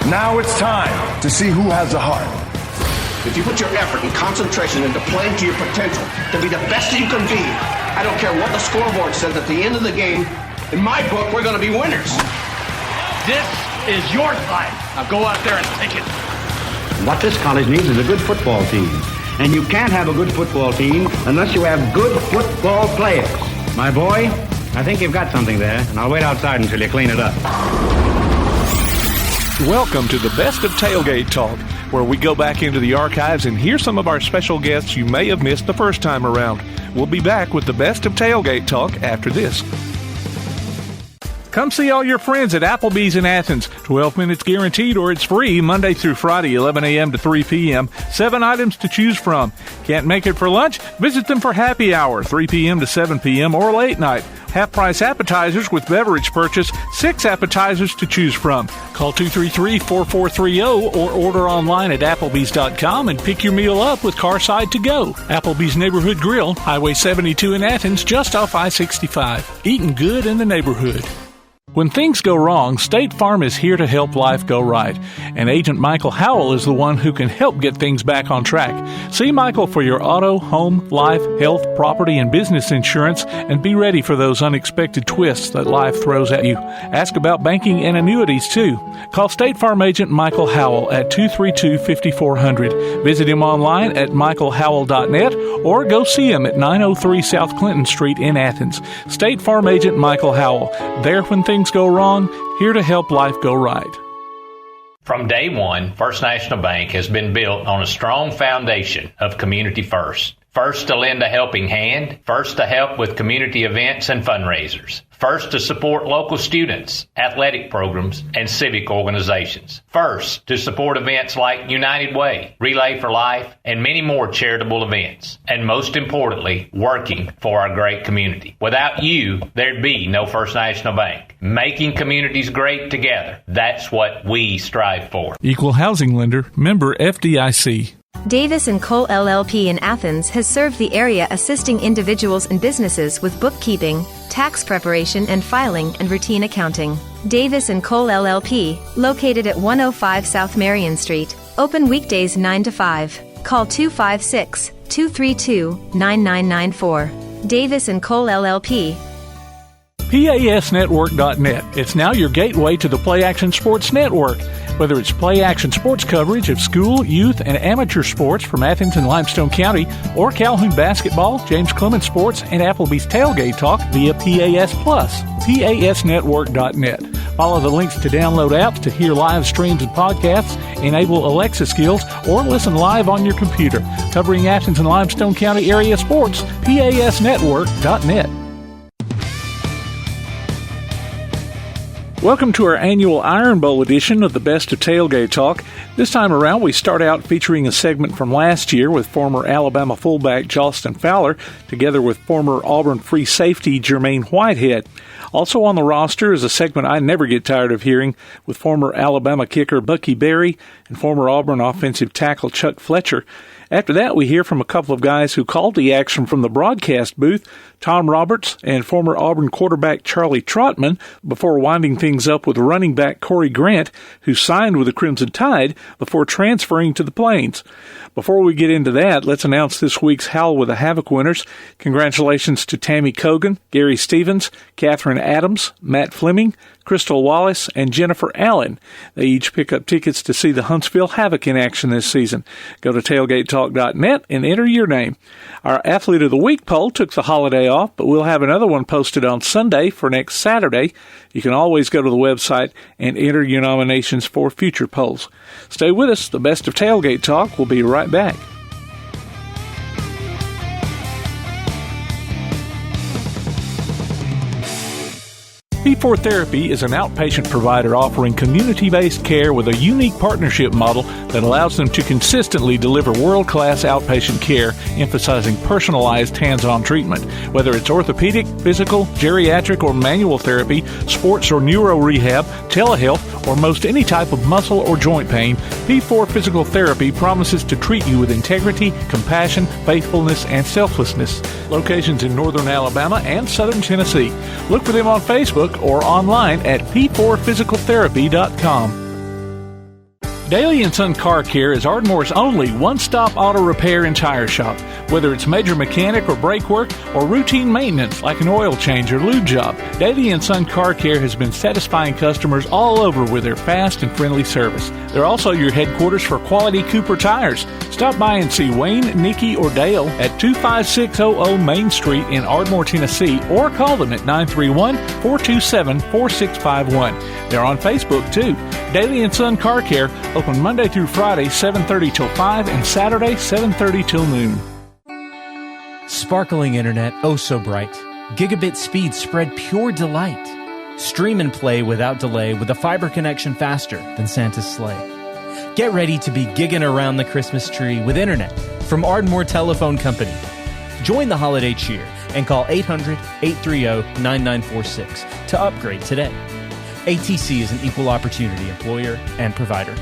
Now it's time to see who has the heart. If you put your effort and concentration into playing to your potential, to be the best you can be, I don't care what the scoreboard says at the end of the game, in my book, we're going to be winners. This is your fight. Now go out there and take it. What this college needs is a good football team. And you can't have a good football team unless you have good football players. My boy, I think you've got something there, and I'll wait outside until you clean it up. Welcome to the Best of Tailgate Talk, where we go back into the archives and hear some of our special guests you may have missed the first time around. We'll be back with the Best of Tailgate Talk after this. Come see all your friends at Applebee's in Athens. 12 minutes guaranteed or it's free Monday through Friday, 11 a.m. to 3 p.m. 7 items to choose from. Can't make it for lunch? Visit them for happy hour, 3 p.m. to 7 p.m. or late night. Half-price appetizers with beverage purchase, 6 appetizers to choose from. Call 233-4430 or order online at Applebee's.com and pick your meal up with Carside to go. Applebee's Neighborhood Grill, Highway 72 in Athens, just off I-65. Eating good in the neighborhood. When things go wrong, State Farm is here to help life go right. And Agent Michael Howell is the one who can help get things back on track. See Michael for your auto, home, life, health, property, and business insurance, and be ready for those unexpected twists that life throws at you. Ask about banking and annuities, too. Call State Farm Agent Michael Howell at 232-5400. Visit him online at michaelhowell.net or go see him at 903 South Clinton Street in Athens. State Farm Agent Michael Howell. There when things go wrong, here to help life go right. From day one, First National Bank has been built on a strong foundation of community first. First to lend a helping hand, first to help with community events and fundraisers, first to support local students, athletic programs, and civic organizations, first to support events like United Way, Relay for Life, and many more charitable events, and most importantly, working for our great community. Without you, there'd be no First National Bank. Making communities great together, that's what we strive for. Equal Housing Lender, member FDIC. Davis & Cole LLP in Athens has served the area assisting individuals and businesses with bookkeeping, tax preparation and filing, and routine accounting. Davis & Cole LLP, located at 105 South Marion Street, open weekdays 9 to 5. Call 256-232-9994. Davis & Cole LLP. PASnetwork.net. It's now your gateway to the Play Action Sports Network. Whether it's Play Action Sports coverage of school, youth, and amateur sports from Athens and Limestone County, or Calhoun basketball, James Clemens Sports, and Applebee's Tailgate Talk via PAS Plus. PASnetwork.net. Follow the links to download apps to hear live streams and podcasts, enable Alexa skills, or listen live on your computer. Covering Athens and Limestone County area sports, PASnetwork.net. Welcome to our annual Iron Bowl edition of the Best of Tailgate Talk. This time around, we start out featuring a segment from last year with former Alabama fullback Jalston Fowler, together with former Auburn free safety Jermaine Whitehead. Also on the roster is a segment I never get tired of hearing with former Alabama kicker Buckey Berry and former Auburn offensive tackle Chuck Fletcher. After that, we hear from a couple of guys who called the action from the broadcast booth, Tom Roberts and former Auburn quarterback Charlie Trotman, before winding things up with running back Corey Grant, who signed with the Crimson Tide before transferring to the Plains. Before we get into that, let's announce this week's Howl with a Havoc winners. Congratulations to Tammy Cogan, Gary Stevens, Catherine Adams, Matt Fleming, Crystal Wallace, and Jennifer Allen. They each pick up tickets to see the Huntsville Havoc in action this season. Go to tailgatetalk.net and enter your name. Our Athlete of the Week poll took the holiday off, but we'll have another one posted on Sunday for next Saturday. You can always go to the website and enter your nominations for future polls. Stay with us. The Best of Tailgate Talk will be right back. P4 Therapy is an outpatient provider offering community-based care with a unique partnership model that allows them to consistently deliver world-class outpatient care, emphasizing personalized hands-on treatment. Whether it's orthopedic, physical, geriatric, or manual therapy, sports or neuro rehab, telehealth, or most any type of muscle or joint pain, P4 Physical Therapy promises to treat you with integrity, compassion, faithfulness, and selflessness. Locations in northern Alabama and southern Tennessee. Look for them on Facebook or online at p4physicaltherapy.com. Daly & Son Car Care is Ardmore's only one-stop auto repair and tire shop. Whether it's major mechanic or brake work or routine maintenance like an oil change or lube job, Daly & Son Car Care has been satisfying customers all over with their fast and friendly service. They're also your headquarters for quality Cooper tires. Stop by and see Wayne, Nikki, or Dale at 25600 Main Street in Ardmore, Tennessee, or call them at 931-427-4651. They're on Facebook, too. Daly & Son Car Care, open Monday through Friday, 7:30 till 5, and Saturday, 7:30 till noon. Sparkling internet, oh so bright. Gigabit speed spread pure delight. Stream and play without delay with a fiber connection faster than Santa's sleigh. Get ready to be gigging around the Christmas tree with internet from Ardmore Telephone Company. Join the holiday cheer and call 800-830-9946 to upgrade today. ATC is an equal opportunity employer and provider.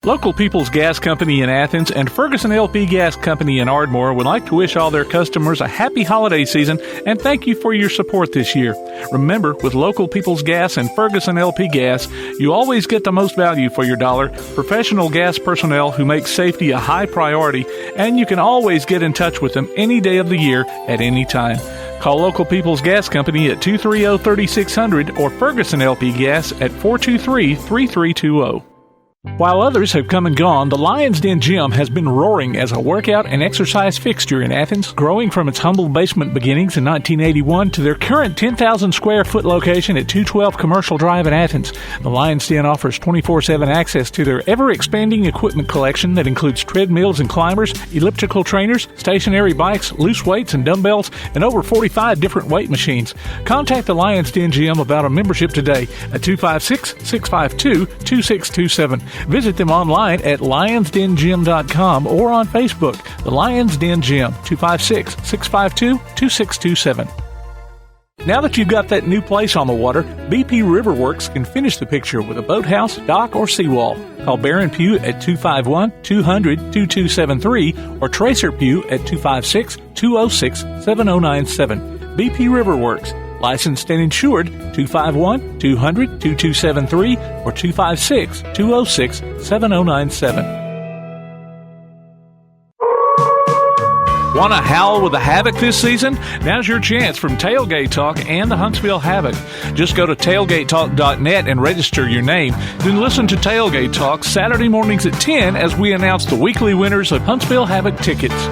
Local People's Gas Company in Athens and Ferguson LP Gas Company in Ardmore would like to wish all their customers a happy holiday season and thank you for your support this year. Remember, with Local People's Gas and Ferguson LP Gas, you always get the most value for your dollar, professional gas personnel who make safety a high priority, and you can always get in touch with them any day of the year at any time. Call Local People's Gas Company at 230-3600 or Ferguson LP Gas at 423-3320. While others have come and gone, the Lion's Den Gym has been roaring as a workout and exercise fixture in Athens, growing from its humble basement beginnings in 1981 to their current 10,000 square foot location at 212 Commercial Drive in Athens. The Lion's Den offers 24/7 access to their ever-expanding equipment collection that includes treadmills and climbers, elliptical trainers, stationary bikes, loose weights and dumbbells, and over 45 different weight machines. Contact the Lion's Den Gym about a membership today at 256-652-2627. Visit them online at lionsdengym.com or on Facebook, The Lions Den Gym, 256-652-2627. Now that you've got that new place on the water, BP Riverworks can finish the picture with a boathouse, dock, or seawall. Call Barron Pugh at 251-200-2273 or Tracer Pugh at 256-206-7097. BP Riverworks. Licensed and insured, 251-200-2273 or 256-206-7097. Want to howl with the Havoc this season? Now's your chance from Tailgate Talk and the Huntsville Havoc. Just go to tailgatetalk.net and register your name. Then listen to Tailgate Talk Saturday mornings at 10 as we announce the weekly winners of Huntsville Havoc tickets.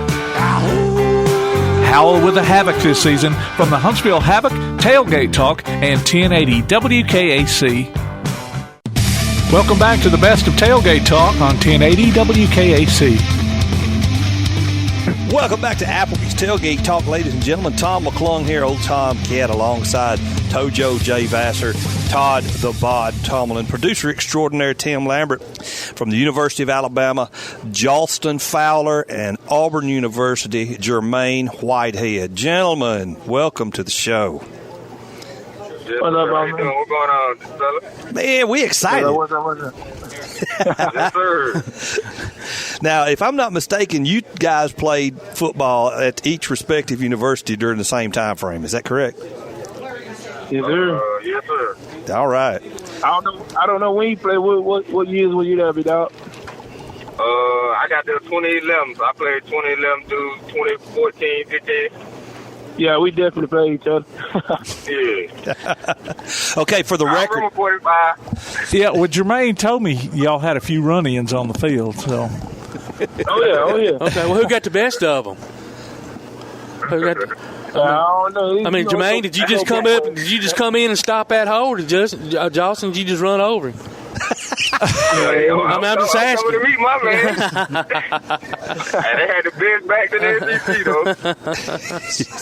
Howl with the Havoc this season from the Huntsville Havoc, Tailgate Talk, and 1080 WKAC. Welcome back to the best of Tailgate Talk on 1080 WKAC. Welcome back to Applebee's Tailgate Talk, ladies and gentlemen. Tom McClung here, Old Tom Cat, alongside Tojo J. Vassar, Todd the Bod Tomlin, producer extraordinaire Tim Lambert from the University of Alabama, Jalston Fowler, and Auburn University, Jermaine Whitehead. Gentlemen, welcome to the show. What's up, man? What's going on, fella? Man, we excited. What's up? Yes, sir. Now, if I'm not mistaken, you guys played football at each respective university during the same time frame. Is that correct? Yes, sir. Yes, sir. All right. I don't know when you played. What years were you there, big dog? I got there 2011. So I played 2011 to 2014, 15. Yeah, we definitely played each other. Yeah. Okay, for the record. I'm 45. Yeah, well, Jermaine told me y'all had a few run-ins on the field, so. Oh, yeah. Okay, well, who got the best of them? Who got the, I don't know. I mean, Jermaine, did you just come up? Did you just come in and stop that hole? Or Jalston, did you just run over him? I'm just asking. Coming to meet my man. And they had the best back to the SEC, though.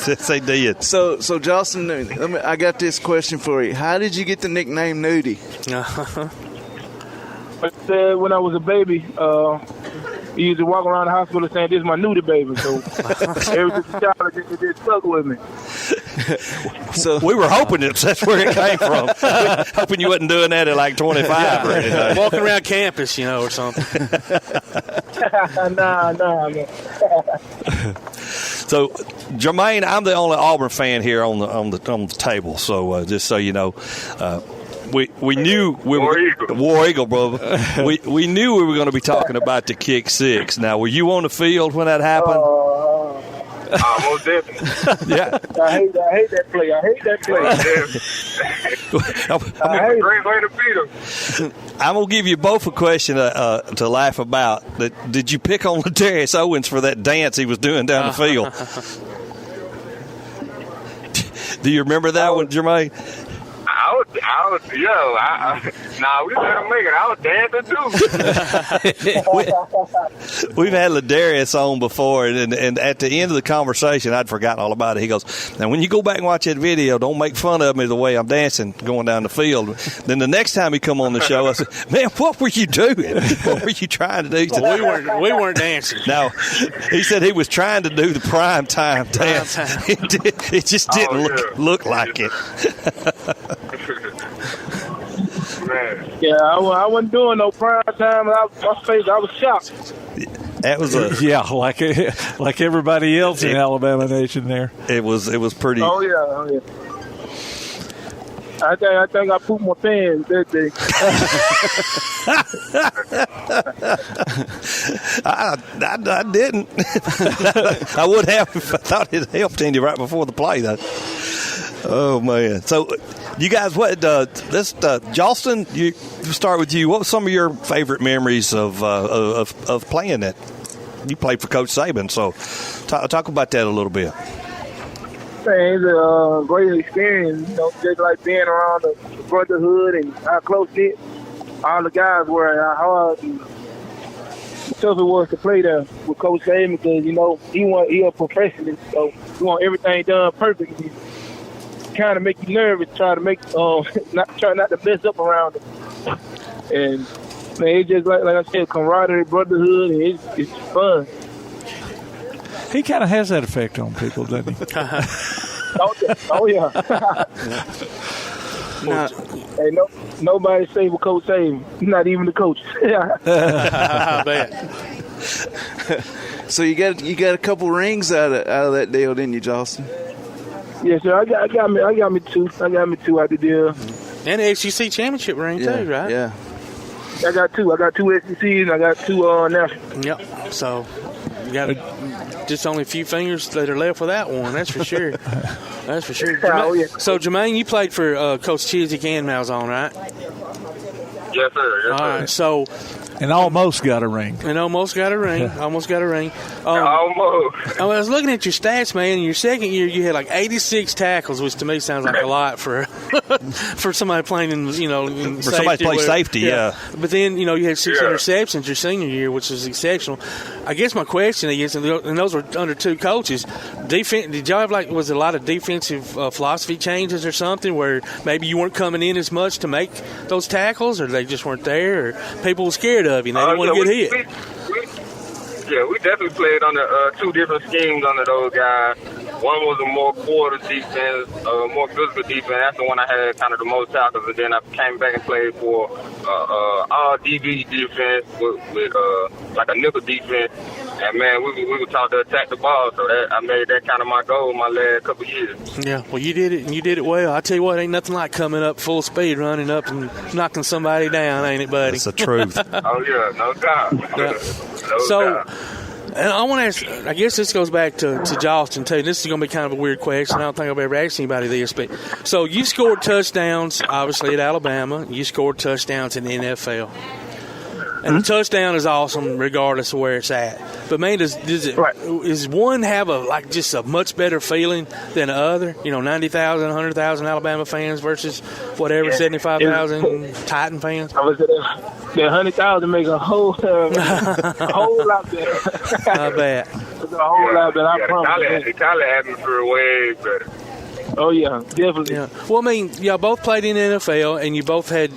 Yes, they did. So Jalston, I got this question for you. How did you get the nickname Nudie? I said when I was a baby, he used to walk around the hospital saying, "This is my nudie baby." So every child it just stuck with me. So we were hoping that's where it came from. Hoping you wasn't doing that at like 25 or anything. Walking around campus, or something. Nah, man. So, Jermaine, I'm the only Auburn fan here on the table. So, just so you know, we knew we were War Eagle, brother. we knew we were going to be talking about the kick six. Now, were you on the field when that happened? Most definitely. Yeah. I hate that play. I hate that play. A great way to beat them. I'm going to give you both a question to laugh about. Did you pick on Ladarius Owens for that dance he was doing down the field? Do you remember that one, Jermaine? We let him make it. I was dancing too. We've had Ladarius on before, and at the end of the conversation, I'd forgotten all about it. He goes, "Now, when you go back and watch that video, don't make fun of me the way I'm dancing going down the field." Then the next time he come on the show, I said, "Man, what were you doing? What were you trying to do?" Well, we weren't dancing. No, he said he was trying to do the prime time dance. It just didn't look like it. Yeah, I wasn't doing no prime time. I was shocked. That was like everybody else in Alabama Nation there. It was pretty. Oh yeah. I think I pooped my pants that day. I didn't. I would have if I thought it helped Andy right before the play, though. Oh man! So, you guys, let's Jalston. You start with you. What were some of your favorite memories of playing that? You played for Coach Saban, so talk about that a little bit. Man, it's a great experience. Just like being around the brotherhood and how close knit all the guys were, and how hard and tough it was to play there with Coach Saban because he a professional, so he want everything done perfectly. Kind of make you nervous, try to make try not to mess up around him. And man, it's just like I said, camaraderie, brotherhood, and it's fun. He kind of has that effect on people, doesn't he? Oh yeah. Hey, nobody say with Coach Saban. Not even the coach. I bet. So you got a couple rings out of that deal, didn't you, Jalston? Yes, sir. I got me two. I got me two out the deal. And the SEC championship ring too, right? Yeah. I got two. I got two SECs and I got two national. Yep. So you got just only a few fingers that are left with that one. That's for sure. That's for sure. So Jermaine, you played for Coach Chiswick and Malzahn, right? Yes, sir. All right. So. And almost got a ring. Almost got a ring. Almost. I was looking at your stats, man. In your second year, you had like 86 tackles, which to me sounds like a lot for somebody playing in for somebody playing safety. Yeah. But then you had 6 interceptions your senior year, which is exceptional. I guess my question is, and those were under two coaches. Did y'all have was a lot of defensive philosophy changes or something where maybe you weren't coming in as much to make those tackles, or they just weren't there, or people were scared of you and they didn't want to get hit? We definitely played under two different schemes under those guys. One was a more quarter defense, more physical defense. That's the one I had kind of the most tackles. And then I came back and played for all DB defense with like a nickel defense. And, man, we were taught to attack the ball. So I made that kind of my goal my last couple of years. Yeah, well, you did it, and you did it well. I tell you what, ain't nothing like coming up full speed, running up and knocking somebody down, ain't it, buddy? That's the truth. Oh, yeah, no doubt. Yeah. And I want to ask, I guess this goes back to Jalston, too. This is going to be kind of a weird question. I don't think I've ever asked anybody this. But so you scored touchdowns, obviously, at Alabama. You scored touchdowns in the NFL. And the touchdown is awesome regardless of where it's at. But, man, does one have just a much better feeling than the other? 90,000, 100,000 Alabama fans versus whatever, 75,000 Titan fans? I was at the 100,000 make a whole lot better. I bet. It's a whole lot better. I promise. The college atmosphere way better. Oh, yeah, definitely. Yeah. Well, I mean, y'all both played in the NFL, and you both had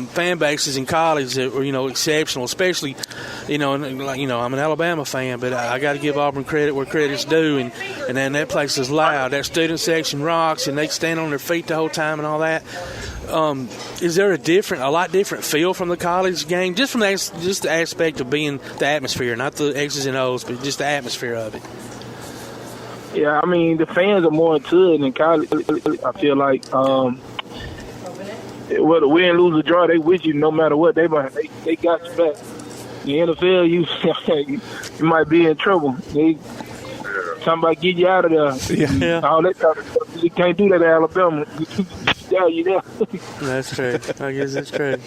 fan bases in college that were, exceptional, especially, I'm an Alabama fan, but I got to give Auburn credit where credit's due, and then that place is loud. That student section rocks, and they stand on their feet the whole time and all that. Is there a lot different feel from the college game, just from the aspect of being the atmosphere, not the X's and O's, but just the atmosphere of it? Yeah, I mean, the fans are more into it in college. I feel like whether win, lose, or draw, they with you no matter what. They got you back. The NFL, you might be in trouble. They talking about get you out of there. Yeah. All that type of stuff. You can't do that in Alabama. Yeah, you there. That's true. I guess that's true.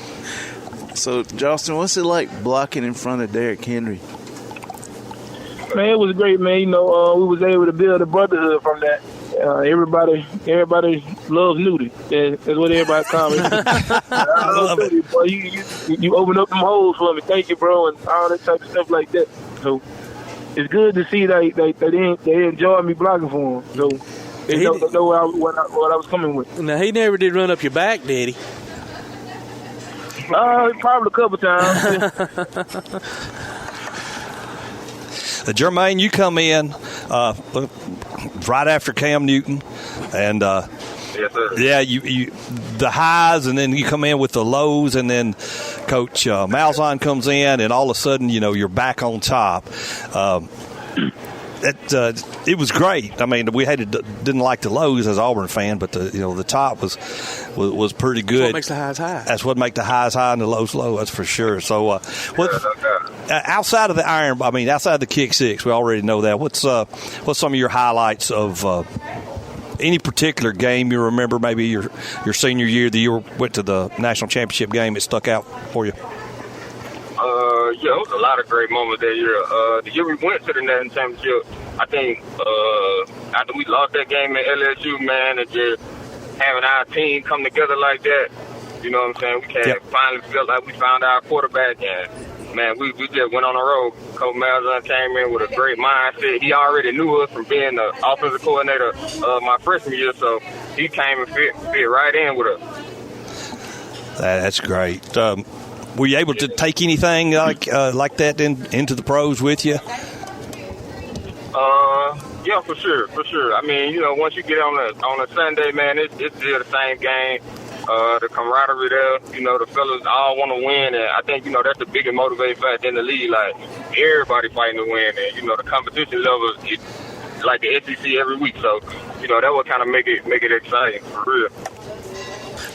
So, Jalston, what's it like blocking in front of Derrick Henry? Man, it was great, man. You know, we was able to build a brotherhood from that. Everybody loves Nudie. That's what everybody calls me. I love Nudie, boy. You open up them holes for me. Thank you, bro, and all that type of stuff like that. So it's good to see that they enjoy me blocking for them. So they know what I was coming with. Now, he never did run up your back, did he? Probably a couple times. Jermaine, you come in right after Cam Newton, and yes, sir. Yeah, you the highs, and then you come in with the lows, and then Coach Malzahn comes in, and all of a sudden, you're back on top. It was great. I mean, we didn't like the lows as an Auburn fan, but the top was pretty good. That's what makes the highs high. That's what makes the highs high and the lows low. That's for sure. So, outside of outside of the kick six, we already know that. What's some of your highlights of any particular game you remember? Maybe your senior year, the year went to the national championship game. It stuck out for you. Yeah, it was a lot of great moments that year. The year we went to the national championship, I think after we lost that game at LSU, man, and just having our team come together like that, you know what I'm saying? We finally felt like we found our quarterback, and man, we just went on the road. Coach Malzahn came in with a great mindset. He already knew us from being the offensive coordinator my freshman year, so he came and fit right in with us. That's great. Were you able to take anything like that into the pros with you? Yeah, for sure. I mean, once you get on a Sunday, man, it's still the same game. The camaraderie there, the fellas all want to win, and I think that's the biggest motivating factor in the league. Like everybody fighting to win, and the competition level is like the SEC every week. So that would kind of make it exciting for real.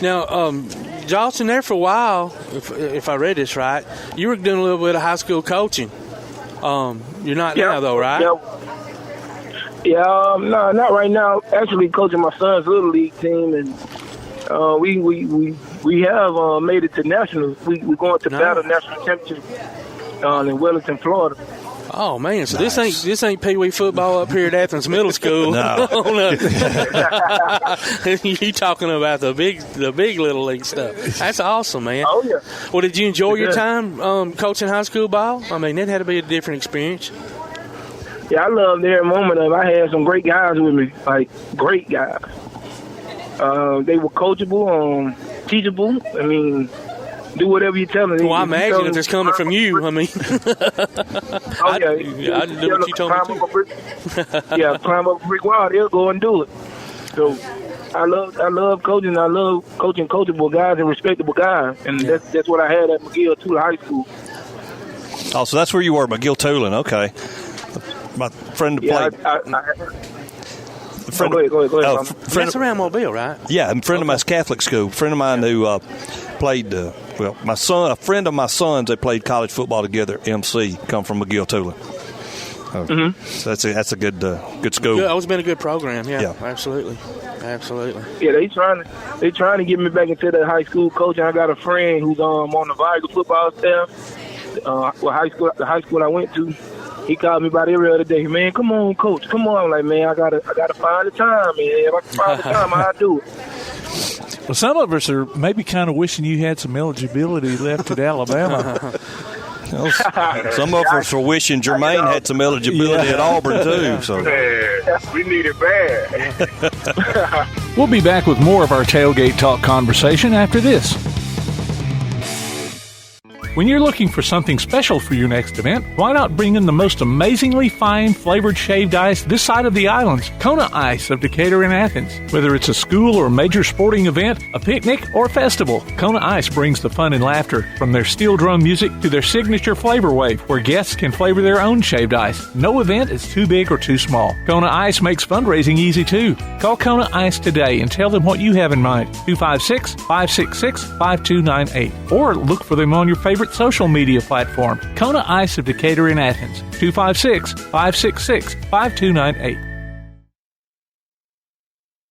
Now, Jalston, there for a while, if I read this right, you were doing a little bit of high school coaching. You're not now, though, right? Yeah, no, not right now. Actually, coaching my son's little league team, and we have made it to nationals. We're going to battle national championship in Wellington, Florida. Oh man! So nice. this ain't Pee Wee football up here at Athens Middle School. No. You talking about the big little league stuff? That's awesome, man. Oh yeah. Well, did you enjoy your time coaching high school ball? I mean, that had to be a different experience. Yeah, I loved every moment of it. I had some great guys with me, like great guys. They were coachable, teachable. I mean, do whatever you tell them. Well, I imagine if it's coming from you, I mean. I do what you told me to. Climb up a brick wall, they'll go and do it. So I love coaching. I love coaching coachable guys and respectable guys, and that's what I had at McGill-Tulane High School. Oh, so that's where you were, McGill-Tulane. Okay. My friend played. Go ahead. That's around Mobile, right? Yeah, a friend of mine's Catholic school. A friend of mine who played, a friend of my son's, they played college football together, MC, come from McGill-Tulane. So that's a good school. It's been a good program, yeah. Absolutely. Yeah, they trying to get me back into the high school coaching. I got a friend who's on the Viger football staff. The high school I went to. He called me about every other day. Man, come on, coach. Come on. I'm like, man, I gotta find the time, man. If I can find the time, I'll do it. Well, some of us are maybe kind of wishing you had some eligibility left at Alabama. Some of us are wishing Jermaine had some eligibility at Auburn, too. So we need it bad. We'll be back with more of our Tailgate Talk conversation after this. When you're looking for something special for your next event, why not bring in the most amazingly fine flavored shaved ice this side of the islands, Kona Ice of Decatur and Athens. Whether it's a school or major sporting event, a picnic, or festival, Kona Ice brings the fun and laughter. From their steel drum music to their signature flavor wave, where guests can flavor their own shaved ice. No event is too big or too small. Kona Ice makes fundraising easy too. Call Kona Ice today and tell them what you have in mind. 256-566-5298. Or look for them on your favorite social media platform. Kona Ice of Decatur in Athens. 256-566-5298.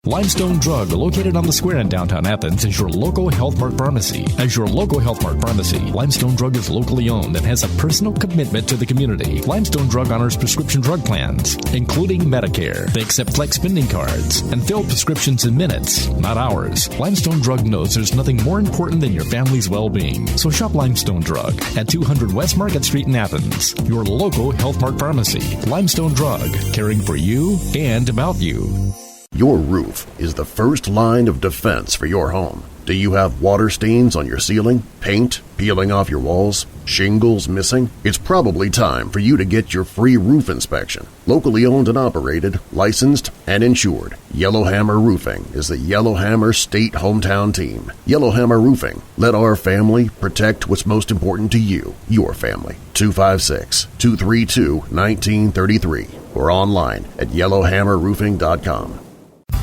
Limestone Drug, located on the square in downtown Athens, is your local Health Mart pharmacy. As your local Health Mart pharmacy, Limestone Drug is locally owned and has a personal commitment to the community. Limestone Drug honors prescription drug plans, including Medicare. They accept flex spending cards and fill prescriptions in minutes, not hours. Limestone Drug knows there's nothing more important than your family's well-being. So shop Limestone Drug at 200 West Market Street in Athens, your local Health Mart pharmacy. Limestone Drug, caring for you and about you. Your roof is the first line of defense for your home. Do you have water stains on your ceiling, paint peeling off your walls, shingles missing? It's probably time for you to get your free roof inspection. Locally owned and operated, licensed, and insured, Yellowhammer Roofing is the Yellowhammer State hometown team. Yellowhammer Roofing. Let our family protect what's most important to you, your family. 256-232-1933 or online at yellowhammerroofing.com.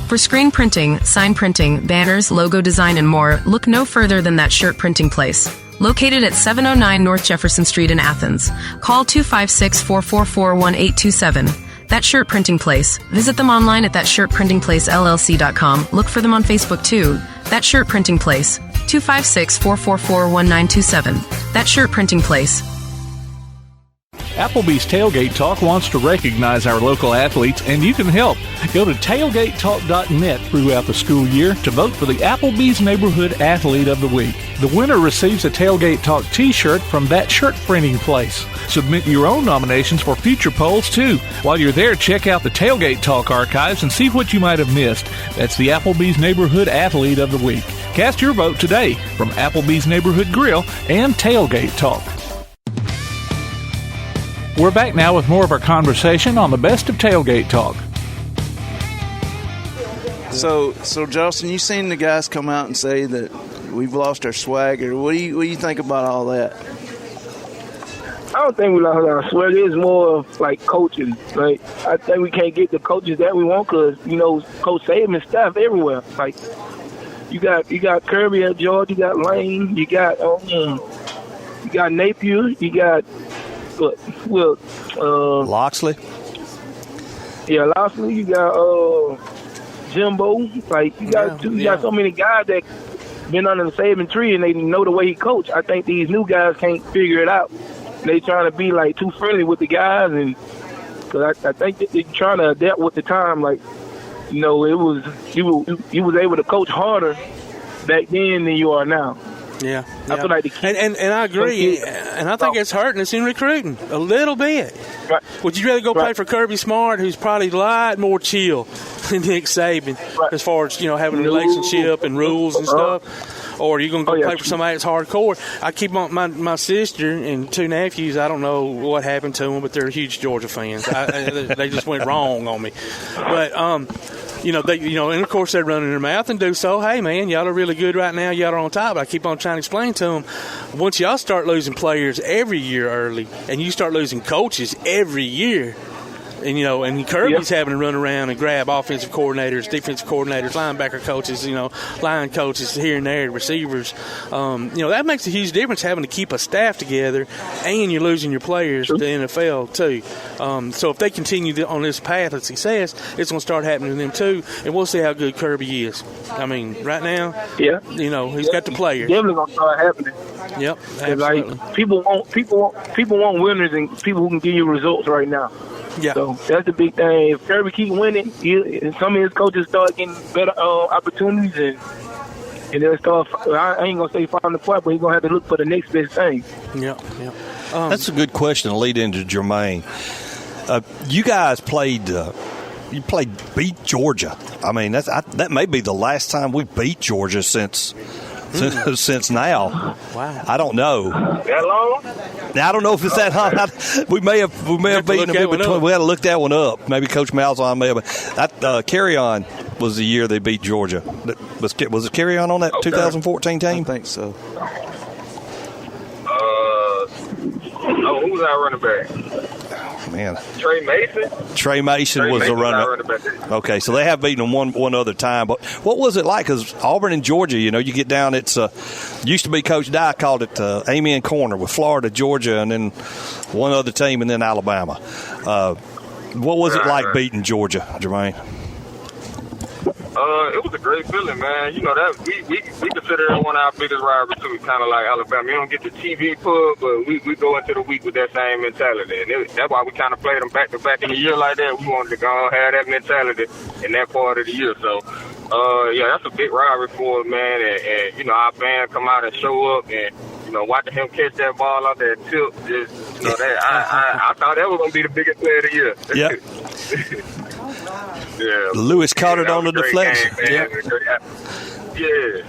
For screen printing, sign printing, banners, logo design, and more, look no further than That Shirt Printing Place. Located at 709 North Jefferson Street in Athens. Call 256-444-1827. That Shirt Printing Place. Visit them online at thatshirtprintingplacellc.com. Look for them on Facebook too. That Shirt Printing Place. 256-444-1927. That Shirt Printing Place. Applebee's Tailgate Talk wants to recognize our local athletes, and you can help. Go to tailgatetalk.net throughout the school year to vote for the Applebee's Neighborhood Athlete of the Week. The winner receives a Tailgate Talk t-shirt from That Shirt Printing Place. Submit your own nominations for future polls, too. While you're there, check out the Tailgate Talk archives and see what you might have missed. That's the Applebee's Neighborhood Athlete of the Week. Cast your vote today from Applebee's Neighborhood Grill and Tailgate Talk. We're back now with more of our conversation on the best of Tailgate Talk. So Jalston, you seen the guys come out and say that we've lost our swagger. What do you think about all that? I don't think we lost our swagger. It's more of like coaching. Like I think we can't get the coaches that we want because Coach Saban's staff everywhere. Like you got Kirby at Georgia, you got Lane, you got Napier, you got. Loxley. Yeah, Loxley. You got Jimbo. Like you got so many guys that been under the Saban tree and they know the way he coach. I think these new guys can't figure it out. They trying to be like too friendly with the guys, and because I think that they're trying to adapt with the time. Like you was able to coach harder back then than you are now. Yeah. I feel like and I agree, and I think it's hurting us in recruiting a little bit. Right. Would you rather go play for Kirby Smart, who's probably a lot more chill than Nick Saban, as far as having a relationship and rules and stuff, or are you going to go play for somebody that's hardcore? I keep on my sister and two nephews. I don't know what happened to them, but they're huge Georgia fans. They just went wrong on me, but and of course they're running their mouth and do so. Hey, man, y'all are really good right now. Y'all are on top. But I keep on trying to explain to them, once y'all start losing players every year early and you start losing coaches every year, and Kirby's having to run around and grab offensive coordinators, defensive coordinators, linebacker coaches, line coaches here and there, receivers. That makes a huge difference having to keep a staff together, and you're losing your players to the NFL too. So if they continue on this path of success, it's going to start happening to them too, and we'll see how good Kirby is. I mean, right now, he's got the players. Definitely going to start happening. Yep, absolutely. Like people want winners and people who can give you results right now. Yeah. So that's the big thing. If Kirby keep winning, some of his coaches start getting better opportunities, and they'll start. I ain't gonna say finding the point, but he's gonna have to look for the next best thing. Yeah. That's a good question to lead into Jermaine. You guys played. Beat Georgia. I mean, that may be the last time we beat Georgia since since now. Wow. I don't know. That long? Now, I don't know if it's that long. We may have beaten them in between. We had to look that one up. Maybe Coach Malzahn may have. That carry-on was the year they beat Georgia. Was it carry-on that 2014 team? I think so. Who was our running back? Man. Trey Mason? Trey Mason was the runner. Okay, so they have beaten them one other time. But what was it like? Because Auburn and Georgia, you get down, it's used to be Coach Dye called it Amen Corner with Florida, Georgia, and then one other team, and then Alabama. What was it like beating Georgia, Jermaine? It was a great feeling, man. That we consider it one of our biggest rivalries too. Kind of like Alabama. You don't get the TV pull, but we go into the week with that same mentality, and that's why we kind of played them back to back in the year like that. We wanted to go and have that mentality in that part of the year. So, that's a big rivalry for us, man. And our fans come out and show up, and watching him catch that ball out that tip, I thought that was gonna be the biggest play of the year. Yep. Yeah. Lewis caught it on the deflection. Yeah.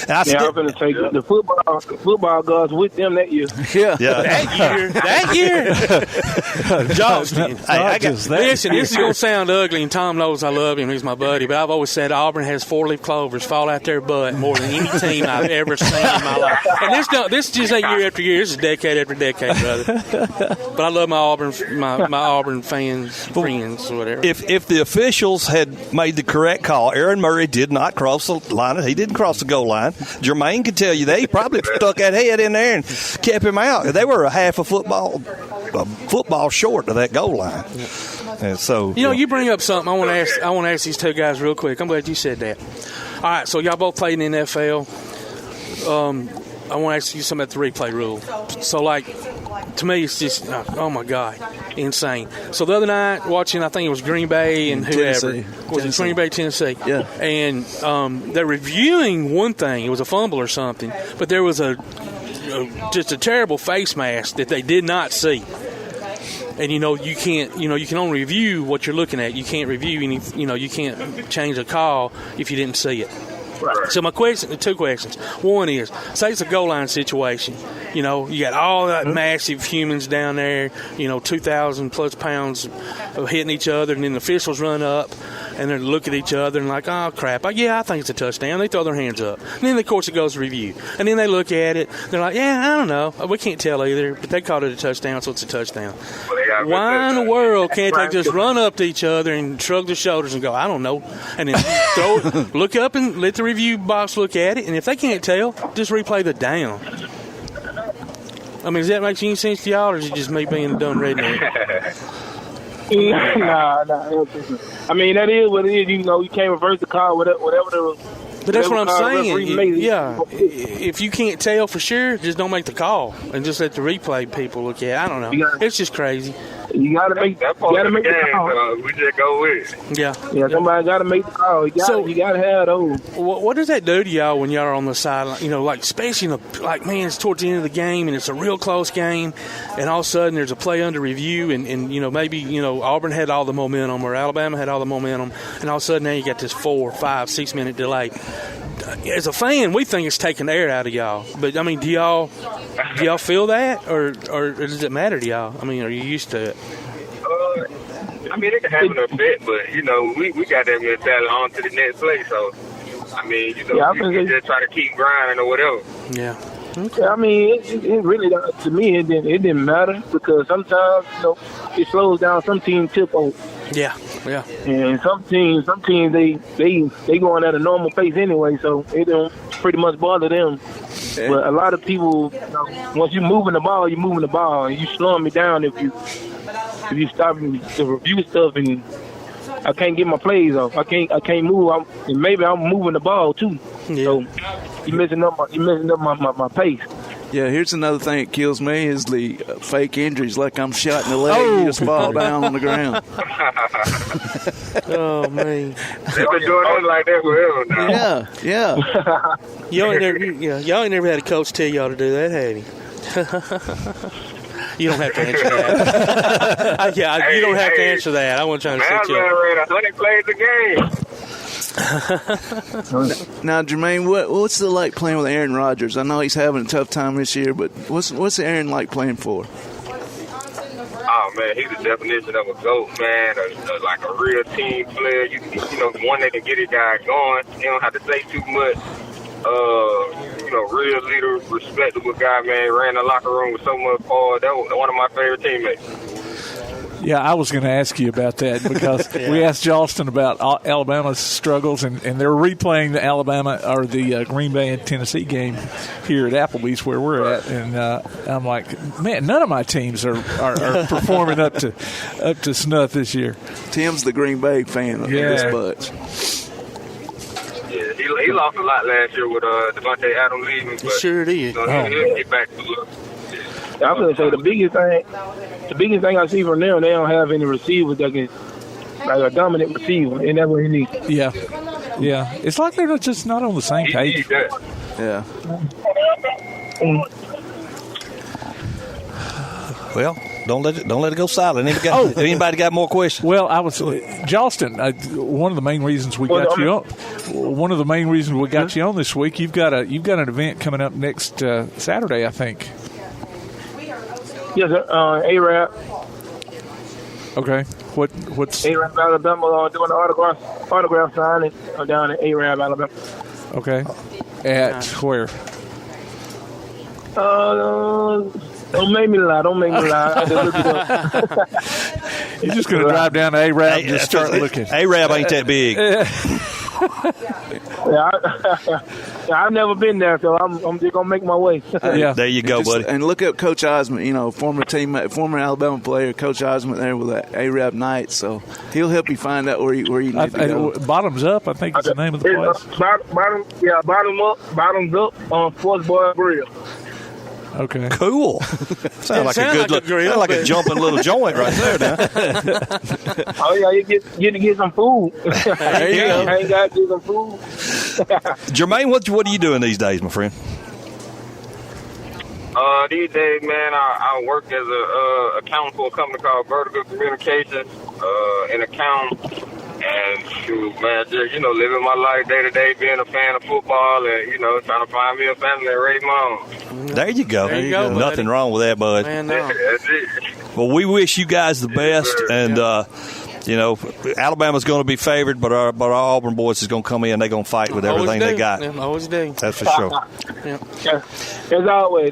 I was going to say the football guys with them that year. Yeah. That year. Jalston. Listen, this is going to sound ugly, and Tom knows I love him. He's my buddy. But I've always said Auburn has 4-leaf clovers fall out their butt more than any team I've ever seen in my life. And this just ain't year after year. This is decade after decade, brother. But I love my Auburn fans, friends, or whatever. If the officials had made the correct call, Aaron Murray did not cross the line. He didn't cross the goal line. Jermaine could tell you they probably stuck that head in there and kept him out. They were a half a football short of that goal line. And so you bring up something I want to ask these two guys real quick. I'm glad you said that. All right, so y'all both played in the NFL. I want to ask you something about the replay rule. So, to me, it's just, oh, my God, insane. So, the other night, watching, I think it was Green Bay and whoever. Was it Green Bay, Tennessee? Yeah. And they're reviewing one thing. It was a fumble or something. But there was just a terrible face mask that they did not see. And, you can't, you can only review what you're looking at. You can't review any, you can't change a call if you didn't see it. Right. So my question, two questions. One is, say it's a goal line situation. You got all that massive humans down there, 2,000 plus pounds of hitting each other, and then the officials run up and they look at each other and like, oh crap, I think it's a touchdown. They throw their hands up. And then of course it goes to review. And then they look at it, they're like, yeah, I don't know. We can't tell either, but they called it a touchdown, so it's a touchdown. Why in the world can't they just run up to each other and shrug their shoulders and go, I don't know, and then look up and let the review box look at it, and if they can't tell, just replay the down. I mean, does that make any sense to y'all, or is it just me being a dumb redneck? Nah. I mean, that is what it is. You can't reverse the call, whatever the. But that's what I'm saying. Yeah. If you can't tell for sure, just don't make the call and just let the replay people look at it. I don't know. It's just crazy. You got to make the call. We just go with it. Yeah. Somebody got to make the call. You got to have those. What does that do to y'all when y'all are on the sideline? Especially man, it's towards the end of the game and it's a real close game, and all of a sudden there's a play under review, and maybe Auburn had all the momentum or Alabama had all the momentum, and all of a sudden now you got this 4, 5, 6 minute delay. As a fan, we think it's taking the air out of y'all. But I mean, do y'all feel that, or does it matter to y'all? I mean, are you used to it? I mean, it can have an effect, but we got that mentality on to the next play. So, I mean, you just try to keep grinding or whatever. Yeah. Okay. I mean, it really, to me, it didn't matter, because sometimes it slows down some team tempo. Yeah. And some teams they going at a normal pace anyway, so it don't pretty much bother them. Yeah. But a lot of people, once you're moving the ball, and you slowing me down if you stop to review stuff, and I can't get my plays off. I can't move. Maybe I'm moving the ball too. Yeah. So you're messing up my pace. Yeah, here's another thing that kills me is the fake injuries, like I'm shot in the leg and you just fall down on the ground. Oh, man. They've been doing it like that forever now. Yeah. Y'all ain't never had a coach tell y'all to do that, have you? You don't have to answer that. You don't have to answer that. I wasn't trying to set you up. Ran 100 plays a game. Now, Jermaine, what's it like playing with Aaron Rodgers? I know he's having a tough time this year, but what's Aaron like playing for? Oh, man, he's the definition of a GOAT, man, like a real team player. You know, one that can get his guy going. He don't have to say too much. Real leader, respectable guy, man. Ran the locker room with so much power. That was one of my favorite teammates. Yeah, I was going to ask you about that because we asked Jalston about Alabama's struggles, and they're replaying the Alabama or the Green Bay and Tennessee game here at Applebee's where we're at, and I'm like, man, none of my teams are performing up to snuff this year. Tim's the Green Bay fan of this bunch. Yeah, he lost a lot last year with Devontae Adams leaving. But, sure did. He'll get back to look. I'm going to say the biggest thing I see from them, they don't have any receivers that can, like a dominant receiver, and that's what he needs. Yeah. It's like they're just not on the same page. Yeah. Well, don't let it go silent. Anybody got more questions? Well, Jalston. One of the main reasons we got you on. One of the main reasons we got you on this week. You've got an event coming up next Saturday, I think. Yes, A-Rap. Okay. What's A-Rap Alabama doing an autograph signing down in A-Rap Alabama. Okay. At where? Don't make me lie. You're just going to drive down to A-Rap and just start looking. A-Rap ain't that big. I've never been there, so I'm just going to make my way. There you go, buddy. And look up Coach Osmond, former Alabama player, Coach Osmond there with that A-Rap night, so he'll help you find out where you need to go. Bottoms Up, I think is the name of the place. Bottoms Up on Sports Bar Grill. Okay. Cool. Sound like a jumping little joint right there now. Oh, yeah, you get to get some food. There you go. I ain't got to get some food. Jermaine, what are you doing these days, my friend? These days, man, I work as a accountant for a company called Vertical Communications, in accounting. And shoot, man, just, living my life day to day, being a fan of football and, trying to find me a family and raise my own. There you go. Nothing wrong with that, bud. Man, no. That's it. Well, we wish you guys the best. And, Alabama's going to be favored, but our Auburn boys is going to come in. They're going to fight with everything they got. Yeah, always do. That's for sure. As always.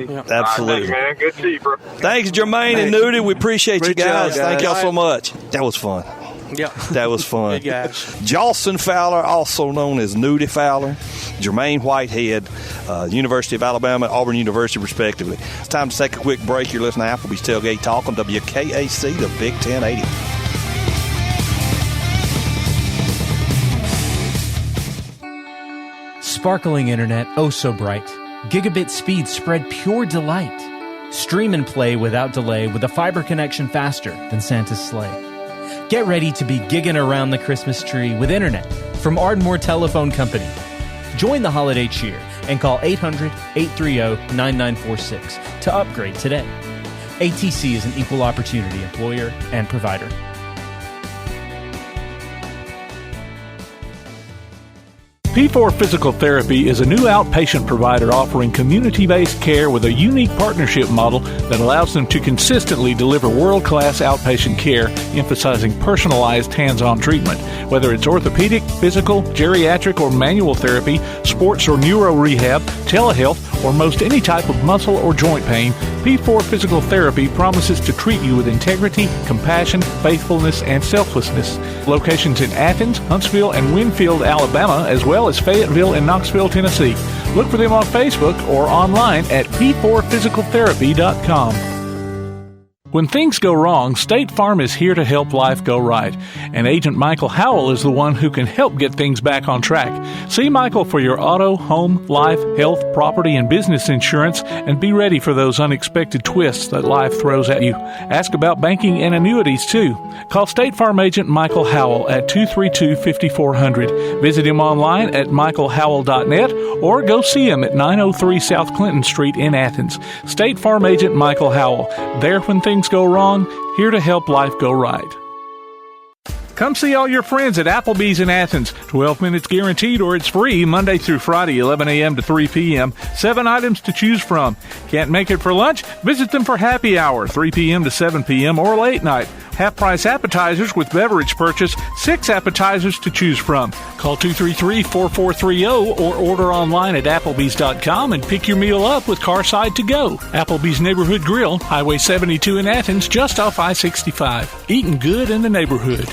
Yeah. Absolutely. Right, man. Good to see you, bro. Thanks, Jermaine and Nudie. We appreciate you guys. Thank y'all so much. That was fun. Yeah. That was fun. Good guys. Jalston Fowler, also known as Nudie Fowler, Jermaine Whitehead, University of Alabama, Auburn University, respectively. It's time to take a quick break. You're listening to Applebee's Tailgate Talk on WKAC, the Big 1080. Sparkling internet, oh so bright. Gigabit speed spread pure delight. Stream and play without delay with a fiber connection faster than Santa's sleigh. Get ready to be gigging around the Christmas tree with internet from Ardmore Telephone Company. Join the holiday cheer and call 800-830-9946 to upgrade today. ATC is an equal opportunity employer and provider. P4 Physical Therapy is a new outpatient provider offering community-based care with a unique partnership model that allows them to consistently deliver world-class outpatient care, emphasizing personalized hands-on treatment. Whether it's orthopedic, physical, geriatric, or manual therapy, sports or neuro rehab, telehealth, or most any type of muscle or joint pain, P4 Physical Therapy promises to treat you with integrity, compassion, faithfulness, and selflessness. Locations in Athens, Huntsville, and Winfield, Alabama, as well as Fayetteville and Knoxville, Tennessee. Look for them on Facebook or online at p4physicaltherapy.com. When things go wrong, State Farm is here to help life go right. And Agent Michael Howell is the one who can help get things back on track. See Michael for your auto, home, life, health, property, and business insurance, and be ready for those unexpected twists that life throws at you. Ask about banking and annuities, too. Call State Farm Agent Michael Howell at 232-5400. Visit him online at michaelhowell.net or go see him at 903 South Clinton Street in Athens. State Farm Agent Michael Howell. There when things go wrong, here to help life go right. Come see all your friends at Applebee's in Athens. 12 minutes guaranteed or it's free Monday through Friday, 11 a.m. to 3 p.m. 7 items to choose from. Can't make it for lunch? Visit them for happy hour, 3 p.m. to 7 p.m. or late night. Half-price appetizers with beverage purchase, 6 appetizers to choose from. Call 233-4430 or order online at Applebee's.com and pick your meal up with Carside to go. Applebee's Neighborhood Grill, Highway 72 in Athens, just off I-65. Eating good in the neighborhood.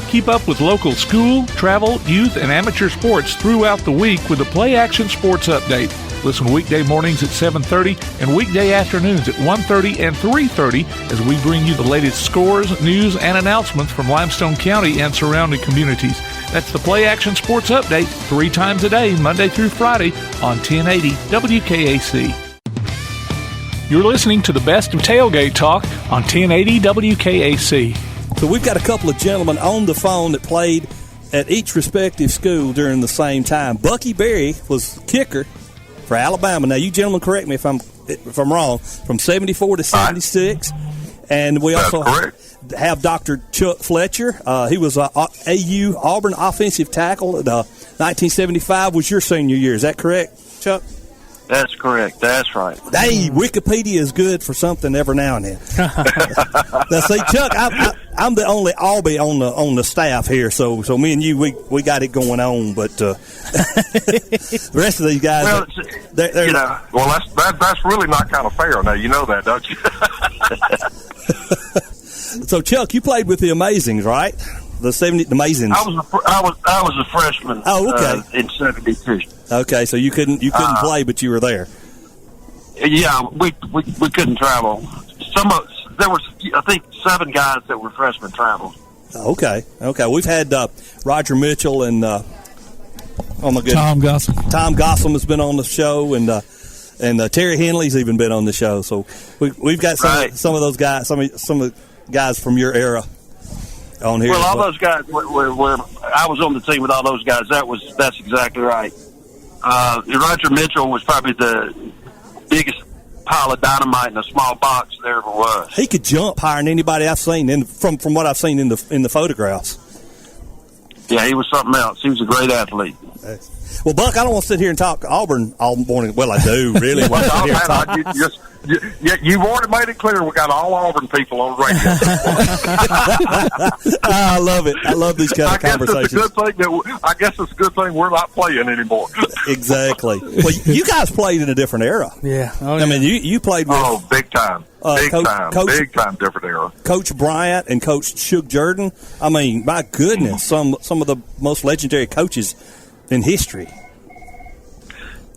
Keep up with local school, travel, youth, and amateur sports throughout the week with the Play Action Sports Update. Listen weekday mornings at 7:30 and weekday afternoons at 1:30 and 3:30 as we bring you the latest scores, news, and announcements from Limestone County and surrounding communities. That's the Play Action Sports Update 3 times a day, Monday through Friday on 1080 WKAC. You're listening to the best of Tailgate Talk on 1080 WKAC. So we've got a couple of gentlemen on the phone that played at each respective school during the same time. Buckey Berry was kicker for Alabama. Now, you gentlemen correct me if I'm wrong, from 74 to 76. And we also have Dr. Chuck Fletcher. He was a AU Auburn offensive tackle. 1975 was your senior year. Is that correct, Chuck? That's correct. That's right. Hey, Wikipedia is good for something every now and then. Now, see, Chuck, I'm the only Albie on the staff here, so me and you, we got it going on. But the rest of these guys, well, they're that's really not kind of fair. Now you know that, don't you? So, Chuck, you played with the Amazings, right? The Amazings. I was a freshman. Oh, okay. In '72. Okay, so you couldn't play, but you were there. Yeah, we couldn't travel. There was, I think, 7 guys that were freshmen traveled. Okay. We've had Roger Mitchell and oh my goodness, Tom Gossam. Tom Gossam has been on the show, and Terry Henley's even been on the show. So we've got some of those guys, some of the guys from your era on here. Well, all those guys were I was on the team with all those guys. That's exactly right. Roger Mitchell was probably the biggest pile of dynamite in a small box there ever was. He could jump higher than anybody I've seen, from what I've seen in the photographs. Yeah, he was something else. He was a great athlete. Well, Buck, I don't want to sit here and talk Auburn all morning. Well, I do, really. You've already made it clear we got all Auburn people on the radio. I love it. I love these kind of conversations. I guess it's a good thing we're not playing anymore. Exactly. Well, you guys played in a different era. Yeah. I mean, you played with... Oh, big time. Big time different era. Coach Bryant and Coach Shug Jordan. I mean, my goodness, some of the most legendary coaches in history.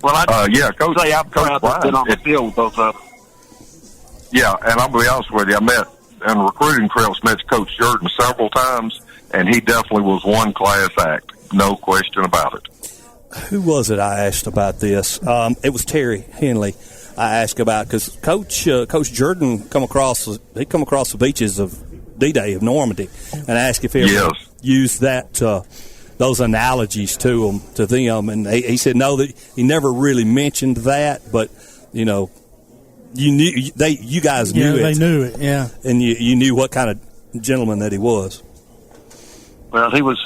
Well, Coach Bryant been on the field with both of them. Yeah, and I'll be honest with you, I met in recruiting trails met Coach Jordan several times, and he definitely was one class act. No question about it. Who was it I asked about this? It was Terry Henley. I asked about because Coach Jordan come across the beaches of D-Day of Normandy, and asked if he ever used those analogies to them, and he said no, that he never really mentioned that, but you know, you guys knew it. They knew it, yeah, and you knew what kind of gentleman that he was. Well, he was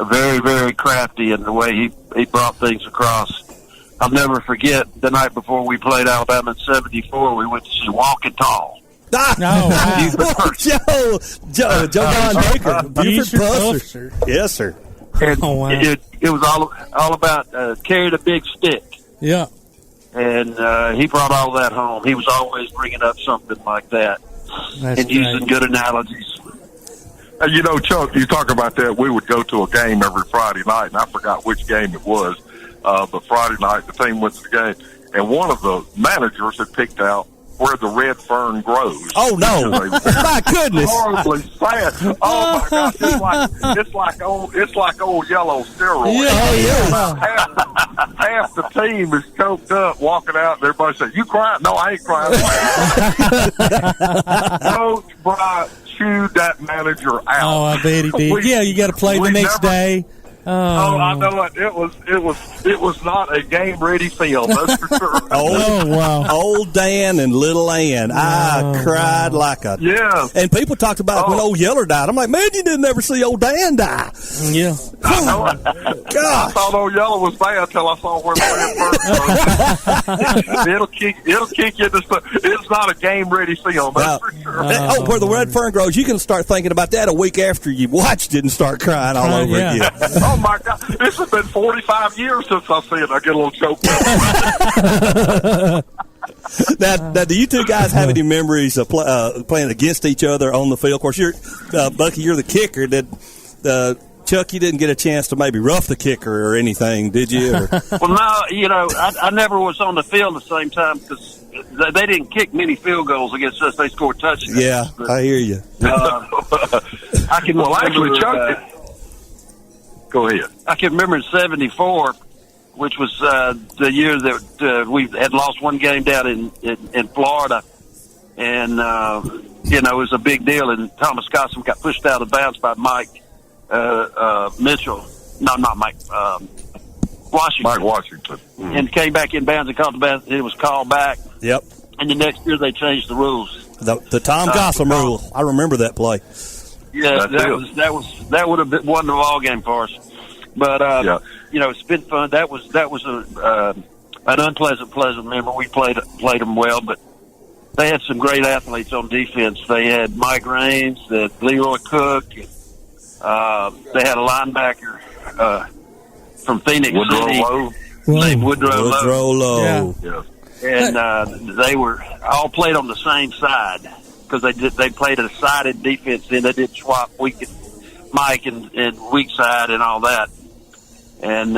very, very crafty in the way he brought things across. I'll never forget the night before we played Alabama in '74. We went to see Walking Tall. Joe Von Baker, Buford Buster. Yes, sir. And it was all about carrying a big stick. Yeah. And he brought all that home. He was always bringing up something like that. That's using good analogies. You know, Chuck, you talk about that. We would go to a game every Friday night, and I forgot which game it was. But Friday night, the team went to the game, and one of the managers had picked out where the red fern grows. Oh no! My goodness! Horribly sad. Oh my gosh! It's like old yellow steroids. Yeah. Half the team is choked up, walking out, and everybody says, "You crying?" No, I ain't crying. Coach Bryant chewed that manager out. Oh, I bet he did. Yeah, you got to play the next day. I know it. It was not a game ready field. That's for sure. Old Dan and little Ann. I cried like a And people talked about when old Yeller died. I'm like, man, you didn't ever see old Dan die. Yeah, I know it. I thought old Yeller was bad until I saw where the red fern. It'll kick you into stuff. It's not a game ready field. That's for sure. Where the red fern grows, you can start thinking about that a week after you watched it and start crying all over again. Oh my God! This has been 45 years since I've seen it. I get a little choked up. Now, do you two guys have any memories of playing against each other on the field? Of course, Bucky, you're the kicker. Chuck, you didn't get a chance to maybe rough the kicker or anything, did you? Well, no, I never was on the field at the same time because they didn't kick many field goals against us. They scored touchdowns. Yeah, I hear you. I can actually, Chuck. Go ahead. I can remember in '74, which was the year that we had lost one game down in Florida, and it was a big deal. And Thomas Gossam got pushed out of bounds by Mike Mitchell. No, not Mike. Washington. Mike Washington. Mm-hmm. And came back in bounds and caught the bounds. It was called back. Yep. And the next year they changed the rules. The Tom Gossam rule. I remember that play. Yeah, that would have won the ball game for us. But it's been fun. That was an unpleasant, pleasant memory. We played them well, but they had some great athletes on defense. They had Mike Raines, they had Leroy Cook. They had a linebacker from Phoenix City named Woodrow Lowe. Yeah. And they were all played on the same side because they played a sided defense. Then they did swap Mike and weak side and all that. And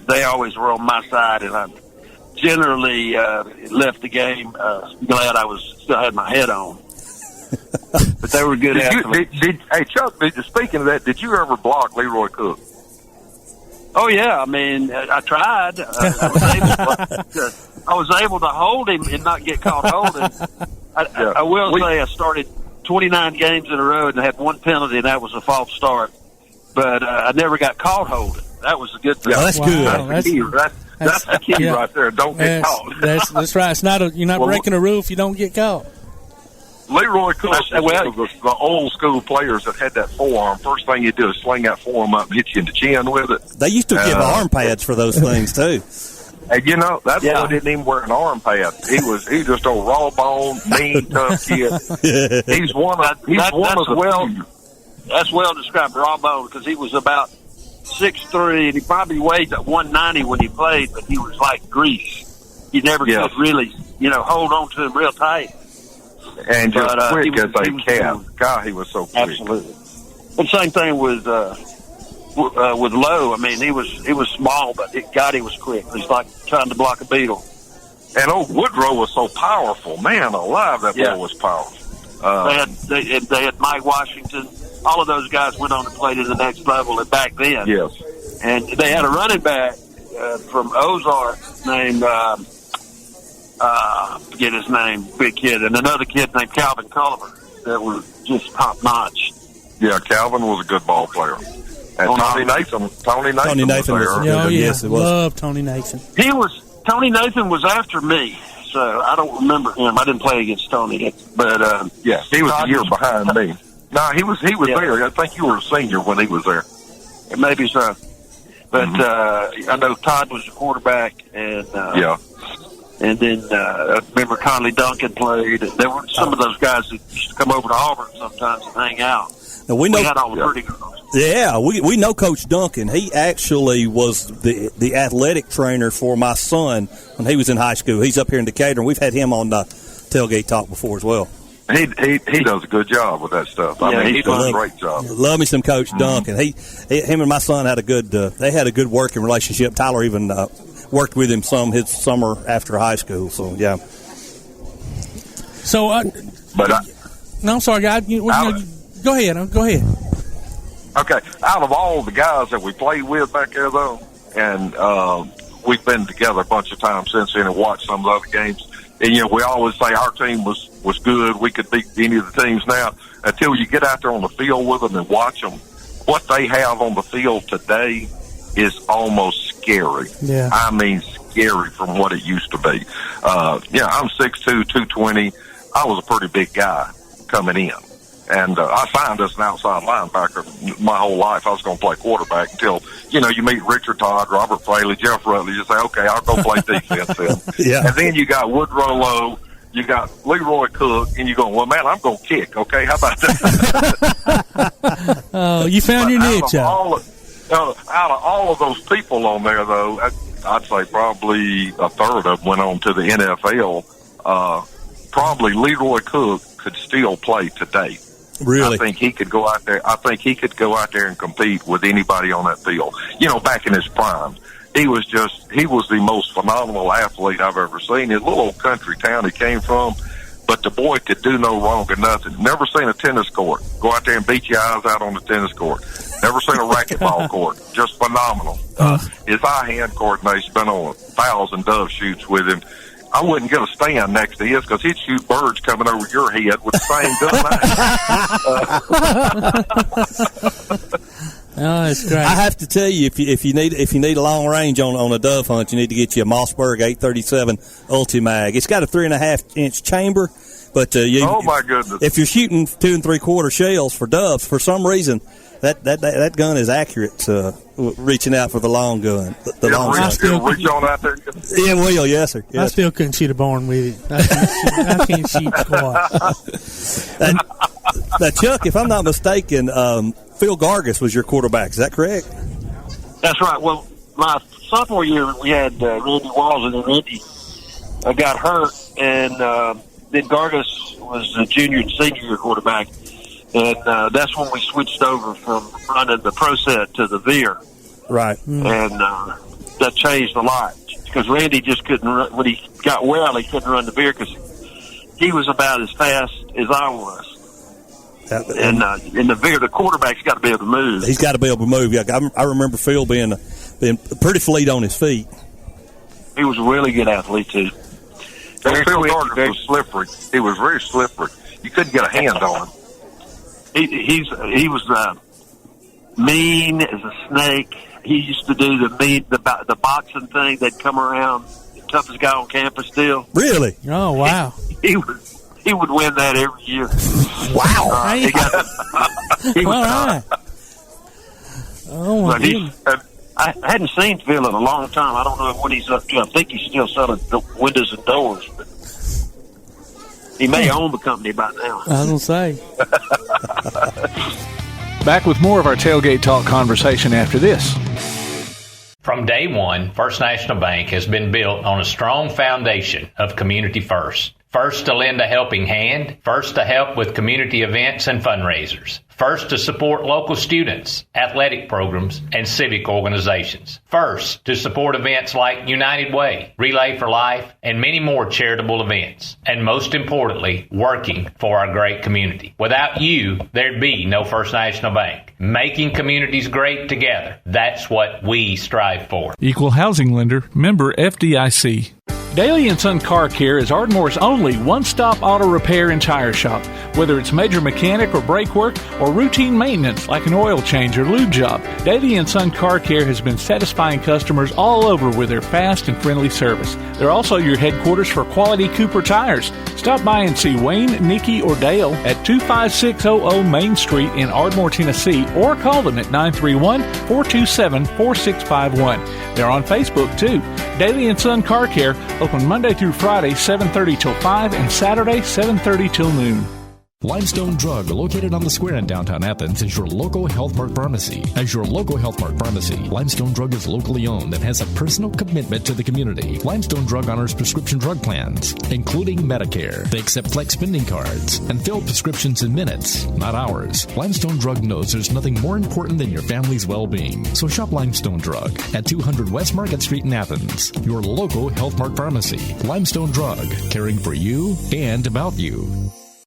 they always were on my side, and I generally left the game glad I still had my head on. But they were good athletes. Hey, Chuck, speaking of that, did you ever block Leroy Cook? Oh, yeah. I mean, I tried. I was able to hold him and not get caught holding. I will say I started 29 games in a row and had one penalty, and that was a false start. But I never got caught holding. That was a good thing. Yeah, that's good. That's the key right there. Don't get caught. That's right. It's not you're not breaking a rule if you don't get caught. Leroy Cook was the old school players that had that forearm. First thing you do is sling that forearm up and hit you in the chin with it. They used to give arm pads for those things too. And that boy didn't even wear an arm pad. He just a raw bone, mean, tough kid. He's one of the That's well described, raw bone, because he was about 6'3", and he probably weighed 190 when he played, but he was like grease. You never could really, hold on to him real tight. And just quick as a cat. God, he was so quick. Absolutely. But same thing with Lowe. I mean, he was small, but he was quick. He's like trying to block a beetle. And old Woodrow was so powerful. Man alive, that boy was powerful. They had Mike Washington. All of those guys went on to play to the next level back then. Yes. And they had a running back from Ozark named, forget his name, big kid, and another kid named Calvin Culliver that was just top notch. Yeah, Calvin was a good ball player. And Tony Nathan was there. Yes, it was. Love Tony Nathan. Tony Nathan was after me, so I don't remember him. I didn't play against Tony, but he was a year behind me. No, he was there. I think you were a senior when he was there. Maybe so. But I know Todd was the quarterback, and and then I remember Conley Duncan played. And there were some of those guys that used to come over to Auburn sometimes and hang out. Now, we had all the pretty girls. Yeah, we know Coach Duncan. He actually was the athletic trainer for my son when he was in high school. He's up here in Decatur, and we've had him on Tailgate Talk before as well. He does a good job with that stuff. I mean, he does a great job. Love me some Coach Duncan. Him and my son had a good working relationship. Tyler even worked with him some his summer after high school. So yeah. So, no, I'm sorry, guy. Go ahead. Go ahead. Okay, out of all the guys that we played with back there, though, and we've been together a bunch of times since then and watched some of the other games. And, we always say our team was good. We could beat any of the teams now. Until you get out there on the field with them and watch them, what they have on the field today is almost scary. Yeah. I mean, scary from what it used to be. I'm 6'2", 220. I was a pretty big guy coming in. And I signed as an outside linebacker my whole life. I was going to play quarterback until, you meet Richard Todd, Robert Fraley, Jeff Rutley. You say, okay, I'll go play defense then. Yeah. And then you got Woodrow Lowe, you got Leroy Cook, and you're going, well, man, I'm going to kick, okay? How about that? Oh, you found your niche. Out of all of those people on there, though, I'd say probably a third of them went on to the NFL. Probably Leroy Cook could still play today. Really? I think he could go out there. I think he could go out there and compete with anybody on that field. Back in his prime, he was the most phenomenal athlete I've ever seen. His little old country town he came from, but the boy could do no wrong or nothing. Never seen a tennis court. Go out there and beat your eyes out on the tennis court. Never seen a racquetball court. Just phenomenal. His eye-hand coordination, been on 1,000 dove shoots with him. I wouldn't get a stand next to his because he'd shoot birds coming over your head with the same gun. Oh, that's great. I have to tell you, if you need a long range on a dove hunt, you need to get you a Mossberg 837 Ultimag. It's got a 3.5-inch chamber, but oh my goodness! If you're shooting 2 3/4 shells for doves, for some reason that gun is accurate. Reaching out for the long gun. The long gun. Reach on out there. Yeah, will. Yes, sir. Yes. I still couldn't shoot a barn with it. I can't shoot squat. Now, Chuck, if I'm not mistaken, Phil Gargis was your quarterback. Is that correct? That's right. Well, my sophomore year, we had Randy Walls, and Randy got hurt, and then Gargis was the junior and senior year quarterback. And that's when we switched over from running the pro set to the veer. Right. And that changed a lot because Randy just couldn't run. When he got well, he couldn't run the veer because he was about as fast as I was. And in the veer, the quarterback's got to be able to move. He's got to be able to move. Yeah, I remember Phil being pretty fleet on his feet. He was a really good athlete, too. Phil Gargis was slippery. He was very slippery. You couldn't get a hand on him. He was mean as a snake. He used to do the boxing thing. They'd come around, the toughest guy on campus still. Really? Oh, wow. He would win that every year. Wow. All right. Oh, my goodness. I hadn't seen Phil in a long time. I don't know what he's up to. I think he's still selling windows and doors, but he may own the company by now. I was going to say. Back with more of our Tailgate Talk conversation after this. From day one, First National Bank has been built on a strong foundation of community first. First to lend a helping hand, first to help with community events and fundraisers, first to support local students, athletic programs, and civic organizations, first to support events like United Way, Relay for Life, and many more charitable events, and most importantly, working for our great community. Without you, there'd be no First National Bank. Making communities great together, that's what we strive for. Equal housing lender, member FDIC. Daly & Son Car Care is Ardmore's only one-stop auto repair and tire shop. Whether it's major mechanic or brake work or routine maintenance like an oil change or lube job, Daly & Son Car Care has been satisfying customers all over with their fast and friendly service. They're also your headquarters for quality Cooper tires. Stop by and see Wayne, Nikki, or Dale at 25600 Main Street in Ardmore, Tennessee, or call them at 931-427-4651. They're on Facebook, too. Daly & Son Car Care, open Monday through Friday, 7:30 till 5, and Saturday, 7:30 till noon. Limestone Drug, located on the square in downtown Athens, is your local Health Mart pharmacy. As your local Health Mart pharmacy, Limestone Drug is locally owned and has a personal commitment to the community. Limestone Drug honors prescription drug plans, including Medicare. They accept flex spending cards and fill prescriptions in minutes, not hours. Limestone Drug knows there's nothing more important than your family's well-being. So shop Limestone Drug at 200 West Market Street in Athens, your local Health Mart pharmacy. Limestone Drug, caring for you and about you.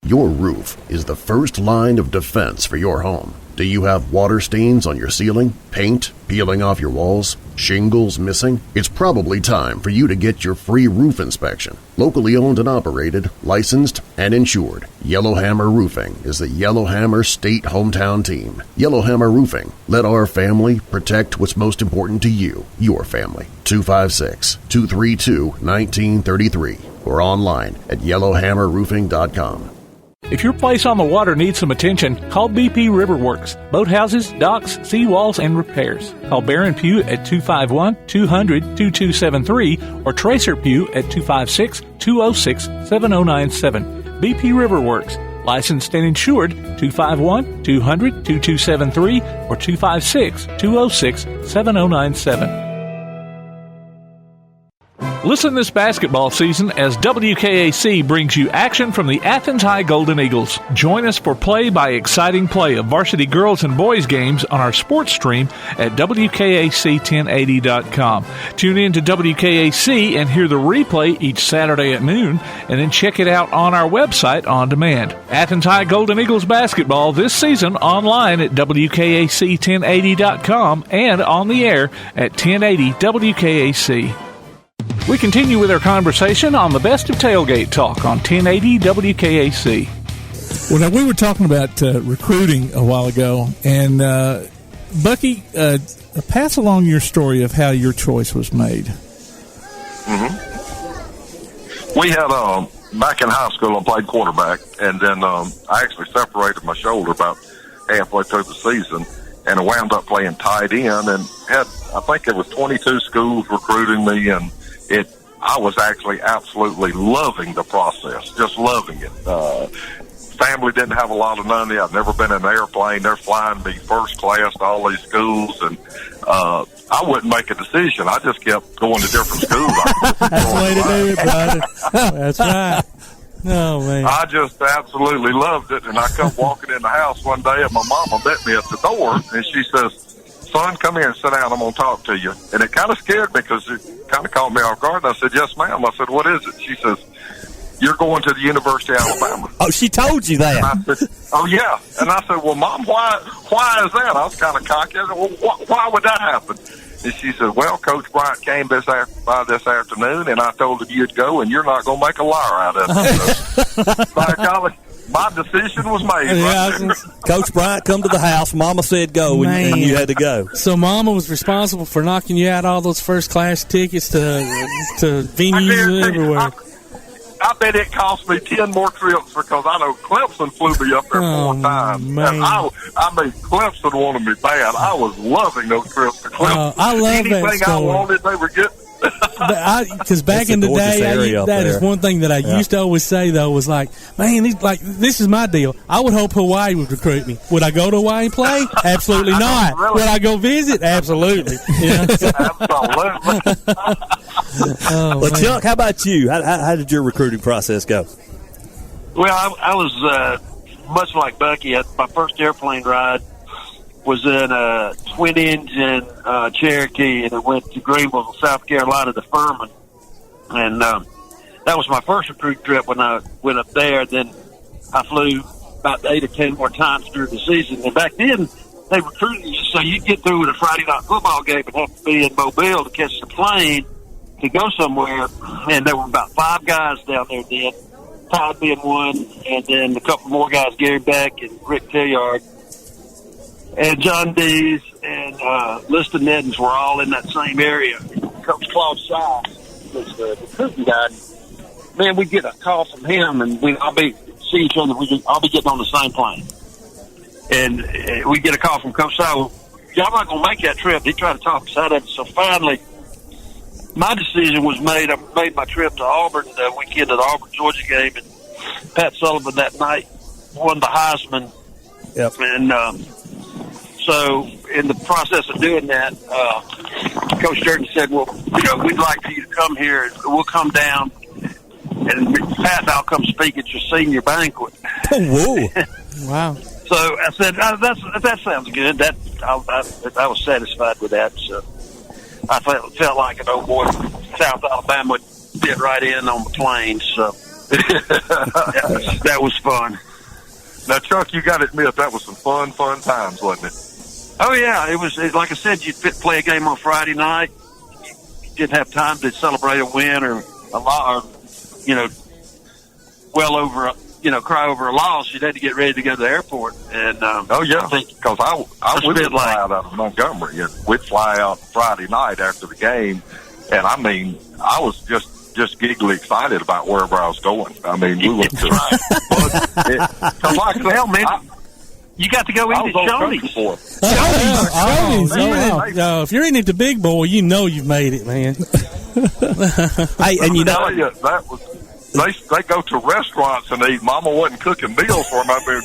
Your roof is the first line of defense for your home. Do you have water stains on your ceiling, paint peeling off your walls, shingles missing? It's probably time for you to get your free roof inspection. Locally owned and operated, licensed, and insured, Yellowhammer Roofing is the Yellowhammer State hometown team. Yellowhammer Roofing. Let our family protect what's most important to you, your family. 256-232-1933 or online at yellowhammerroofing.com. If your place on the water needs some attention, call BP Riverworks. Boathouses, docks, seawalls, and repairs. Call Barron Pugh at 251-200-2273 or Tracer Pugh at 256-206-7097. BP Riverworks. Licensed and insured, 251-200-2273 or 256-206-7097. Listen this basketball season as WKAC brings you action from the Athens High Golden Eagles. Join us for play-by-exciting play of varsity girls and boys games on our sports stream at WKAC1080.com. Tune in to WKAC and hear the replay each Saturday at noon, and then check it out on our website on demand. Athens High Golden Eagles basketball this season online at WKAC1080.com and on the air at 1080 WKAC. We continue with our conversation on the best of Tailgate Talk on 1080 WKAC. Well, now we were talking about recruiting a while ago, and Bucky, pass along your story of how your choice was made. Mm-hmm. We had, back in high school, I played quarterback, and then I actually separated my shoulder about halfway through the season, and I wound up playing tight end, and had, I think it was 22 schools recruiting me, and I was actually absolutely loving the process, just loving it. Family didn't have a lot of money. I've never been in an airplane. They're flying me first class to all these schools, and I wouldn't make a decision. I just kept going to different schools. That's the way to do it, brother. That's right. Oh, man. I just absolutely loved it, and I come walking in the house one day, and my mama met me at the door, and she says, "Son, come here and sit down. I'm going to talk to you." And it kind of scared me because it kind of caught me off guard. And I said, "Yes, ma'am." I said, "What is it?" She says, "You're going to the University of Alabama." Oh, she told you that? And I said, "Oh, yeah." And I said, "Well, Mom, why is that?" I was kind of cocky. I said, "Well, why would that happen?" And she said, "Well, Coach Bryant came by this afternoon, and I told him you'd go, and you're not going to make a liar out of it." So, by golly, my decision was made. Yeah, Coach Bryant come to the house. Mama said go, and you had to go. So Mama was responsible for knocking you out all those first-class tickets to venues everywhere. I bet it cost me 10 more trips because I know Clemson flew me up there 4 times. Man. And I mean, Clemson wanted me bad. I was loving those trips to Clemson. I love anything that story. I wanted, they were getting. Because back in the day, that is one thing that I used to always say, though, was like, man, this is my deal. I would hope Hawaii would recruit me. Would I go to Hawaii and play? Absolutely not. Really? Would I go visit? Absolutely. Absolutely. Well, Chuck, how about you? How did your recruiting process go? Well, I was much like Bucky. My first airplane ride was in a twin-engine Cherokee, and it went to Greenville, South Carolina, to Furman. And that was my first recruit trip when I went up there. Then I flew about 8 or 10 more times during the season. And back then, they recruited you so you'd get through with a Friday night football game and have to be in Mobile to catch the plane to go somewhere. And there were about 5 guys down there then, Todd being one, and then a couple more guys, Gary Beck and Rick Tilliard. And John Dees and Liston Neddens were all in that same area. Coach Claude Shaw was the recruiting guy. Man, we get a call from him, and I'll be see each other. I'll be getting on the same plane. And we get a call from Coach Shaw. Well, y'all not going to make that trip. He tried to talk us out of it. So finally, my decision was made. I made my trip to Auburn the weekend of the Auburn-Georgia game, and Pat Sullivan that night won the Heisman. Yep. And so in the process of doing that, Coach Jordan said, well, we'd like for you to come here. We'll come down, and Pat and I'll come speak at your senior banquet. Whoa. Wow. So I said, that sounds good. I was satisfied with that. So I felt like an old boy from South Alabama would fit right in on the plains. So That was fun. Now, Chuck, you got to admit that was some fun times, wasn't it? Oh yeah, it was like I said. You'd play a game on Friday night. You didn't have time to celebrate a win or a lot, or well over. Cry over a loss. You'd had to get ready to go to the airport. And because I would fly out of Montgomery, and we'd fly out Friday night after the game. And I mean, I was just giggly excited about wherever I was going. I mean, we went to you got to go eat at Shoney's. No, if you're in it the big boy, you know you've made it, man. Hey, and that was. They go to restaurants and eat. Mama wasn't cooking meals for them. I mean,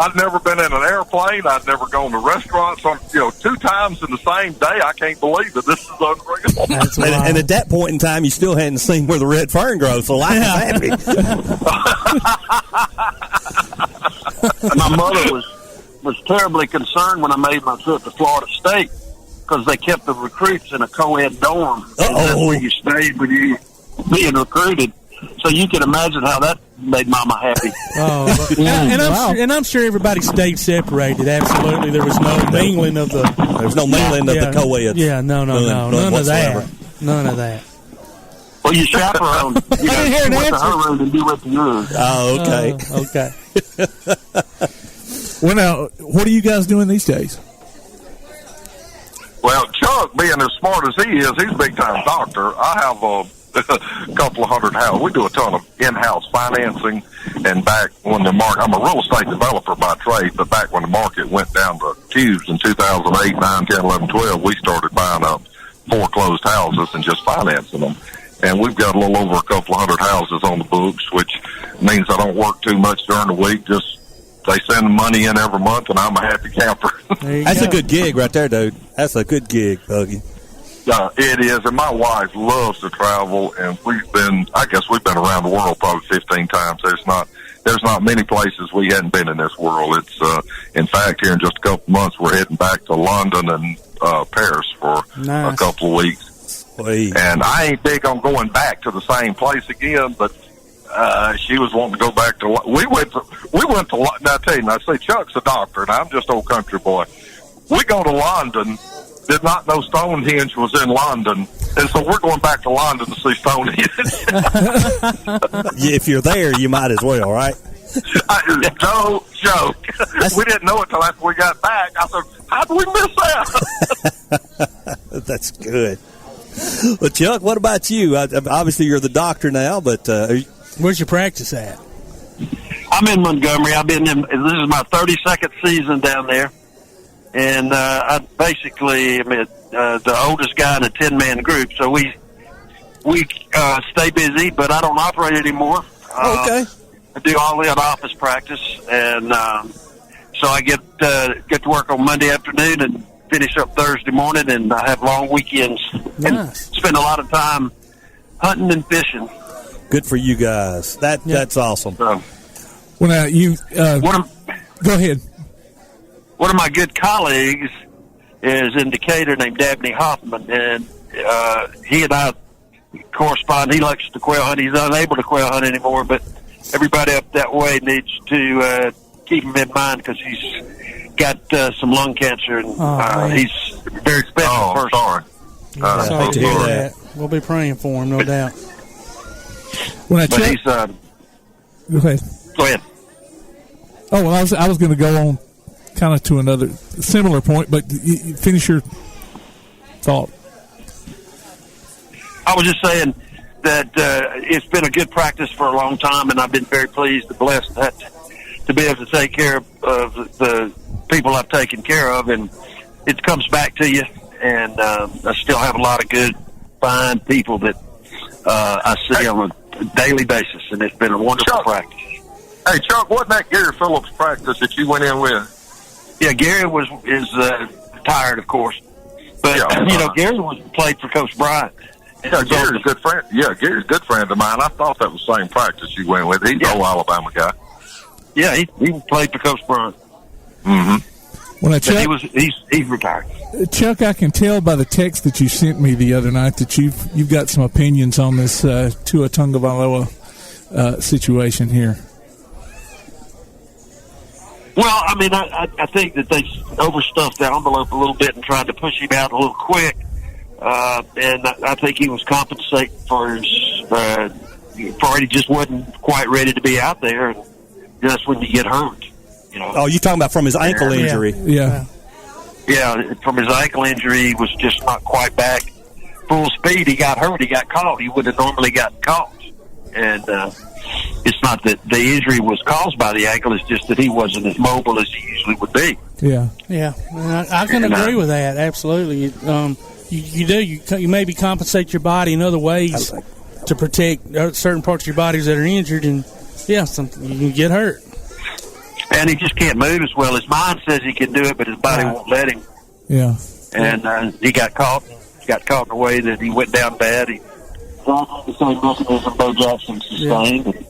I'd never been in an airplane. I'd never gone to restaurants. 2 times in the same day. I can't believe that this is unreal. And at that point in time, you still hadn't seen where the red fern grows, so I was happy. My mother was terribly concerned when I made my trip to Florida State because they kept the recruits in a co-ed dorm. That's where you stayed when you being recruited, so you can imagine how that made Mama happy. And I'm sure everybody stayed separated. Absolutely, there was no mingling of the. There was no mingling of the co-eds. Yeah, no, none of that. None of that. Well, you chaperoned. I didn't hear an answer. Her room and you went to yours. Oh, okay. Okay. Well, now, what are you guys doing these days? Well, Chuck, being as smart as he is, he's a big-time doctor. I have a couple of hundred houses. We do a ton of in-house financing, and back when I'm a real estate developer by trade, but back when the market went down to cubes in 2008, 9, 10, 11, 12, we started buying up foreclosed houses and just financing them. And we've got a little over a couple of hundred houses on the books, which means I don't work too much during the week. Just they send money in every month, and I'm a happy camper. That's a good gig right there, dude. That's a good gig, Buggy. It is, and my wife loves to travel, and we've been around the world probably 15 times. There's not many places we hadn't been in this world. It's, in fact, here in just a couple months, we're heading back to London and Paris for a couple of weeks. Sweet. And I ain't big on going back to the same place again, but she was wanting to go back to. We went to. Now I tell you, now say Chuck's a doctor, and I'm just old country boy. We go to London. Did not know Stonehenge was in London, and so we're going back to London to see Stonehenge. If you're there, you might as well, right? No joke. We didn't know it till after we got back. I said, how did we miss that? That's good. Well, Chuck, what about you? Obviously, you're the doctor now, but where's your practice at? I'm in Montgomery. This is my 32nd season down there. And I'm the oldest guy in a 10-man group, so we stay busy, but I don't operate anymore. Okay. I do all the office practice, and so I get to work on Monday afternoon and finish up Thursday morning, and I have long weekends. Nice. And spend a lot of time hunting and fishing. Good for you guys. That's awesome. Well, now you go ahead. One of my good colleagues is in Decatur named Dabney Hoffman, and he and I correspond. He likes to quail hunt. He's unable to quail hunt anymore, but everybody up that way needs to keep him in mind because he's got some lung cancer, and he's a very special person. Sorry. Sorry to hear that. We'll be praying for him, no doubt. When I but he's go ahead. Go ahead. Oh, well, I was going to go on kind of to another similar point, but you finish your thought. I was just saying that it's been a good practice for a long time, and I've been very pleased and blessed to be able to take care of the people I've taken care of, and it comes back to you, and I still have a lot of good, fine people that I see on a daily basis, and it's been a wonderful practice. Hey, Chuck, wasn't that Gary Phillips' practice that you went in with? Yeah, Gary is retired, of course, but Gary played for Coach Bryant. Yeah, Gary's a good friend. Yeah, Gary's a good friend of mine. I thought that was the same practice you went with. He's an old Alabama guy. Yeah, he played for Coach Bryant. Mm-hmm. When Chuck, he's retired. Chuck, I can tell by the text that you sent me the other night that you've got some opinions on this Tua Tagovailoa situation here? Well, I mean, I think that they overstuffed the envelope a little bit and tried to push him out a little quick. And I think he was compensating for his part. He just wasn't quite ready to be out there. And that's when you get hurt. You know. Oh, you're talking about from his ankle injury? Yeah. Yeah, from his ankle injury, he was just not quite back full speed. He got hurt. He got caught. He would have normally gotten caught. And it's not that the injury was caused by the ankle. It's just that he wasn't as mobile as he usually would be. Yeah. I can agree with that. Absolutely. You maybe compensate your body in other ways to protect certain parts of your bodies that are injured, and you can get hurt. And he just can't move as well. His mind says he can do it, but his body won't let him. Yeah. And he got caught. He got caught in a way that he went down bad. He got the same mechanism Bo Jackson sustained. And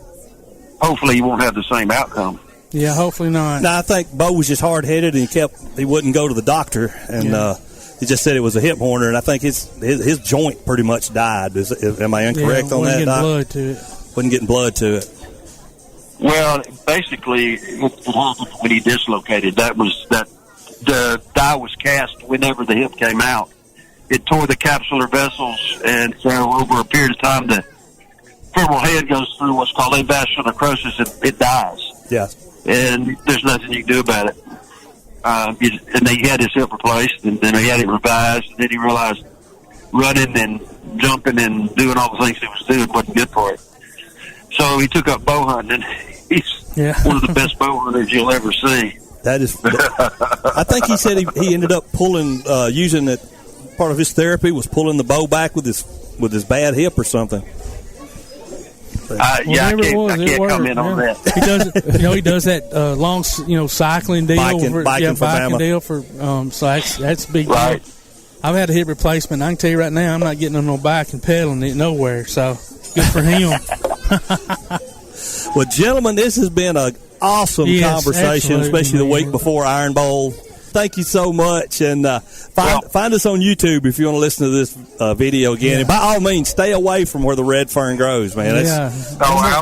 hopefully he won't have the same outcome. Yeah, hopefully not. No, I think Bo was just hard-headed, and he wouldn't go to the doctor, and he just said it was a hip horner, and I think his joint pretty much died. Am I incorrect on that, Doc? Blood to it. Wasn't getting blood to it. Well, basically, it happened when he dislocated. The die was cast whenever the hip came out. It tore the capsular vessels, and so over a period of time, the femoral head goes through what's called avascular necrosis, and it dies. Yeah. And there's nothing you can do about it. And he had his hip replaced, and then he had it revised, and then he realized running and jumping and doing all the things he was doing wasn't good for him. So he took up bow hunting, and he's one of the best bow hunters you'll ever see. That is, I think he said he ended up pulling, using it. Part of his therapy was pulling the bow back with his bad hip or something. I can't comment on that. He does that long, cycling deal, biking deal for. So that's big. Right. Deal. I've had a hip replacement. I can tell you right now, I'm not getting on no bike and pedaling it nowhere. So good for him. Well, gentlemen, this has been an awesome conversation, especially the week before Iron Bowl. Thank you so much, and find us on YouTube if you want to listen to this video again. Yeah. And by all means, stay away from where the red fern grows, man.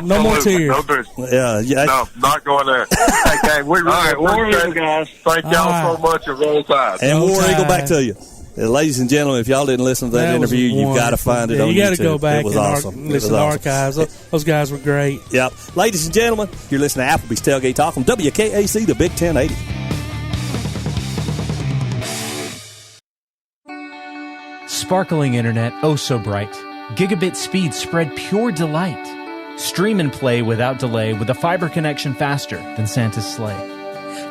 No more tears. No, not going there. Hey, gang, we really appreciate it, guys. Thank y'all so much, and Roll Tide. And War Eagle back to you. Ladies and gentlemen, if y'all didn't listen to that interview, you've got to find it on YouTube. You got to go back and awesome. Listen to archives. Those guys were great. Yep. Ladies and gentlemen, you're listening to Applebee's Tailgate Talk on WKAC, the Big 1080. Sparkling internet, oh so bright. Gigabit speed spread pure delight. Stream and play without delay with a fiber connection faster than Santa's sleigh.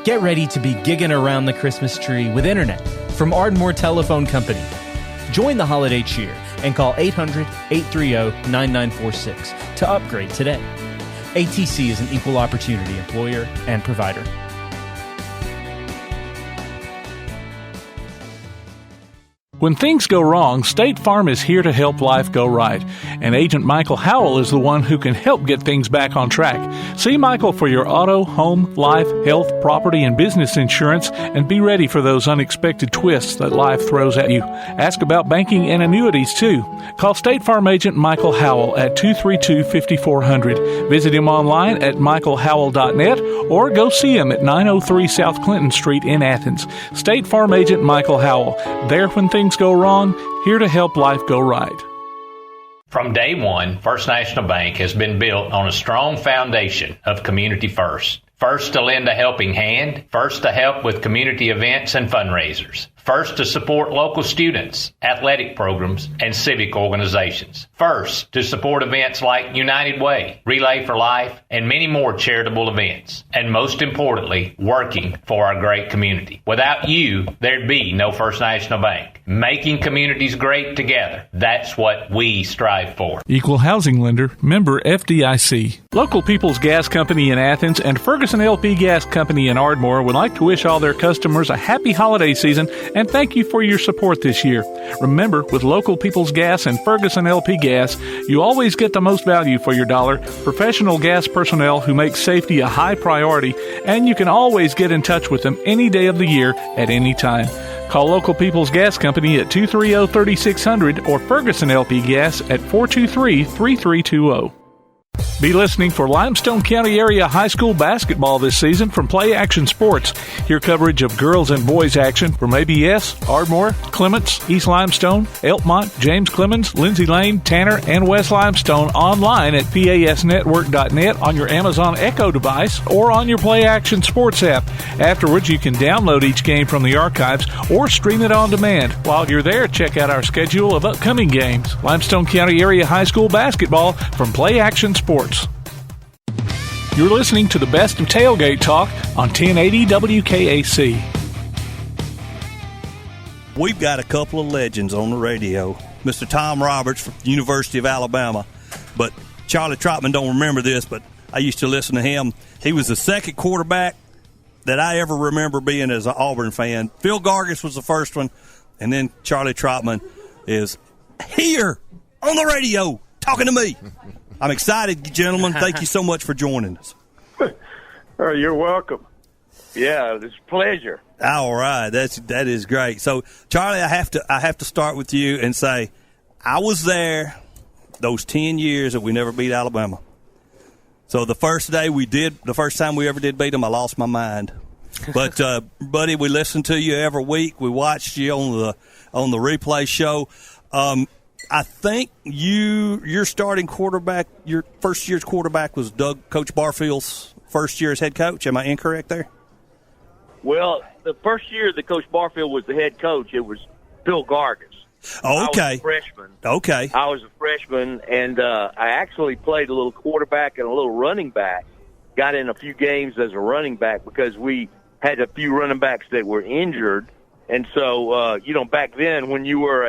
Get ready to be gigging around the Christmas tree with internet from Ardmore Telephone Company. Join the holiday cheer and call 800-830-9946 to upgrade today. ATC is an equal opportunity employer and provider. When things go wrong, State Farm is here to help life go right. And Agent Michael Howell is the one who can help get things back on track. See Michael for your auto, home, life, health, property, and business insurance, and be ready for those unexpected twists that life throws at you. Ask about banking and annuities, too. Call State Farm Agent Michael Howell at 232-5400. Visit him online at michaelhowell.net or go see him at 903 South Clinton Street in Athens. State Farm Agent Michael Howell. There when things go wrong, here to help life go right. From day one, First National Bank has been built on a strong foundation of community first. First to lend a helping hand, first to help with community events and fundraisers, first to support local students, athletic programs, and civic organizations, first to support events like United Way, Relay for Life, and many more charitable events, and most importantly, working for our great community. Without you, there'd be no First National Bank. Making communities great together, that's what we strive for. Equal housing lender, member FDIC. Local People's Gas Company in Athens and Ferguson LP Gas Company in Ardmore would like to wish all their customers a happy holiday season and thank you for your support this year. Remember, with Local People's Gas and Ferguson LP Gas, you always get the most value for your dollar, professional gas personnel who make safety a high priority, and you can always get in touch with them any day of the year at any time. Call Local People's Gas Company at 230-3600 or Ferguson LP Gas at 423-3320. Be listening for Limestone County area high school basketball this season from Play Action Sports. Hear coverage of girls and boys action from ABS, Ardmore, Clements, East Limestone, Elkmont, James Clemens, Lindsay Lane, Tanner, and West Limestone online at pasnetwork.net on your Amazon Echo device or on your Play Action Sports app. Afterwards, you can download each game from the archives or stream it on demand. While you're there, check out our schedule of upcoming games. Limestone County area high school basketball from Play Action Sports. You're listening to the best of Tailgate Talk on 1080 WKAC. We've got a couple of legends on the radio. Mr. Tom Roberts from the University of Alabama. But Charlie Trotman don't remember this, but I used to listen to him. He was the second quarterback that I ever remember being as an Auburn fan. Phil Gargis was the first one, and then Charlie Trotman is here on the radio talking to me. I'm excited, gentlemen. Thank you so much for joining us. You're welcome. Yeah, it's a pleasure. All right, that is great. So, Charlie, I have to start with you and say, I was there those 10 years that we never beat Alabama. So the first time we ever did beat them, I lost my mind. But buddy, we listened to you every week. We watched you on the replay show. I think your starting quarterback, your first year's quarterback was Coach Barfield's first year as head coach. Am I incorrect there? Well, the first year that Coach Barfield was the head coach, it was Phil Gargis. Oh, okay. I was a freshman. Okay. I was a freshman, and I actually played a little quarterback and a little running back. Got in a few games as a running back because we had a few running backs that were injured. And so, back then when you were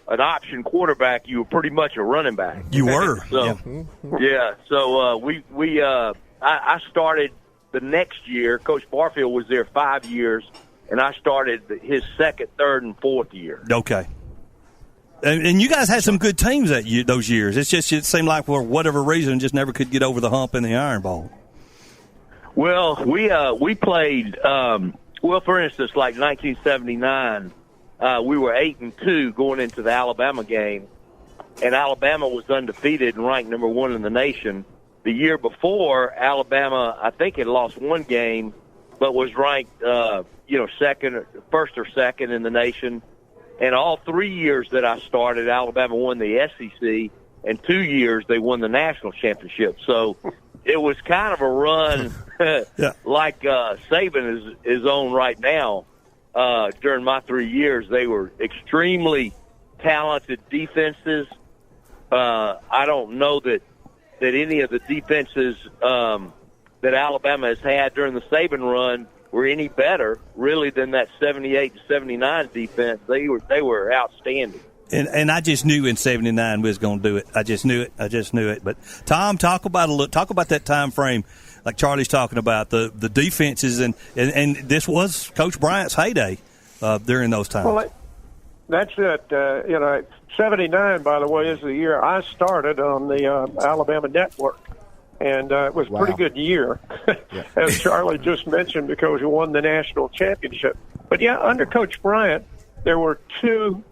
an option quarterback, you were pretty much a running back. You were. So, yeah. So I started the next year. Coach Barfield was there 5 years, and I started his second, third, and fourth year. Okay. And you guys had some good teams those years. It seemed like for whatever reason just never could get over the hump in the Iron Bowl. Well, we played. For instance, like 1979. We were 8-2 going into the Alabama game, and Alabama was undefeated and ranked number 1 in the nation. The year before, Alabama, I think, had lost one game, but was ranked, first or second in the nation. And all 3 years that I started, Alabama won the SEC, and 2 years they won the national championship. So it was kind of a run like Saban is on right now. During my 3 years, they were extremely talented defenses. I don't know that any of the defenses that Alabama has had during the Saban run were any better, really, than that 78 to 79 defense. They were outstanding. And I just knew in '79 we was going to do it. I just knew it. But Tom, talk about that time frame, like Charlie's talking about the defenses, and this was Coach Bryant's heyday during those times. Well, that's it. '79, by the way, is the year I started on the Alabama Network, and it was a pretty good year, as Charlie just mentioned, because we won the national championship. But yeah, under Coach Bryant, there were two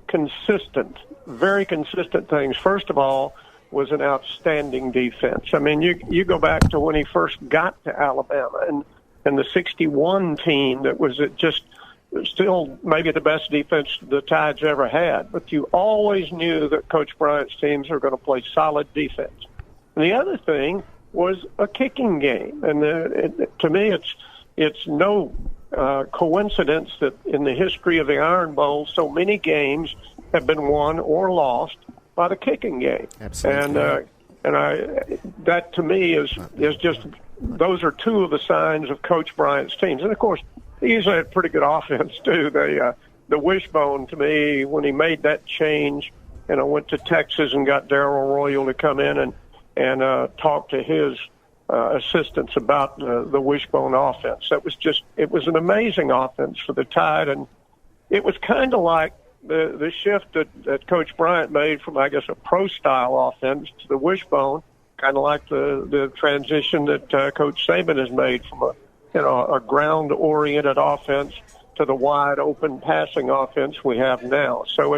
very consistent things. First of all, was an outstanding defense. I mean, you go back to when he first got to Alabama and the '61 team that was just still maybe the best defense the Tides ever had. But you always knew that Coach Bryant's teams are going to play solid defense. And the other thing was a kicking game. And to me, it's no coincidence that in the history of the Iron Bowl, so many games have been won or lost by the kicking game. Absolutely. And that to me is just, those are two of the signs of Coach Bryant's teams. And of course, he usually had pretty good offense too. The wishbone to me, when he made that change, and I went to Texas and got Darryl Royal to come in and talk to his assistants about the wishbone offense. It was an amazing offense for the Tide, and it was kind of like the shift that Coach Bryant made from, I guess, a pro-style offense to the wishbone, kind of like the transition that Coach Saban has made from a ground-oriented offense to the wide-open passing offense we have now. So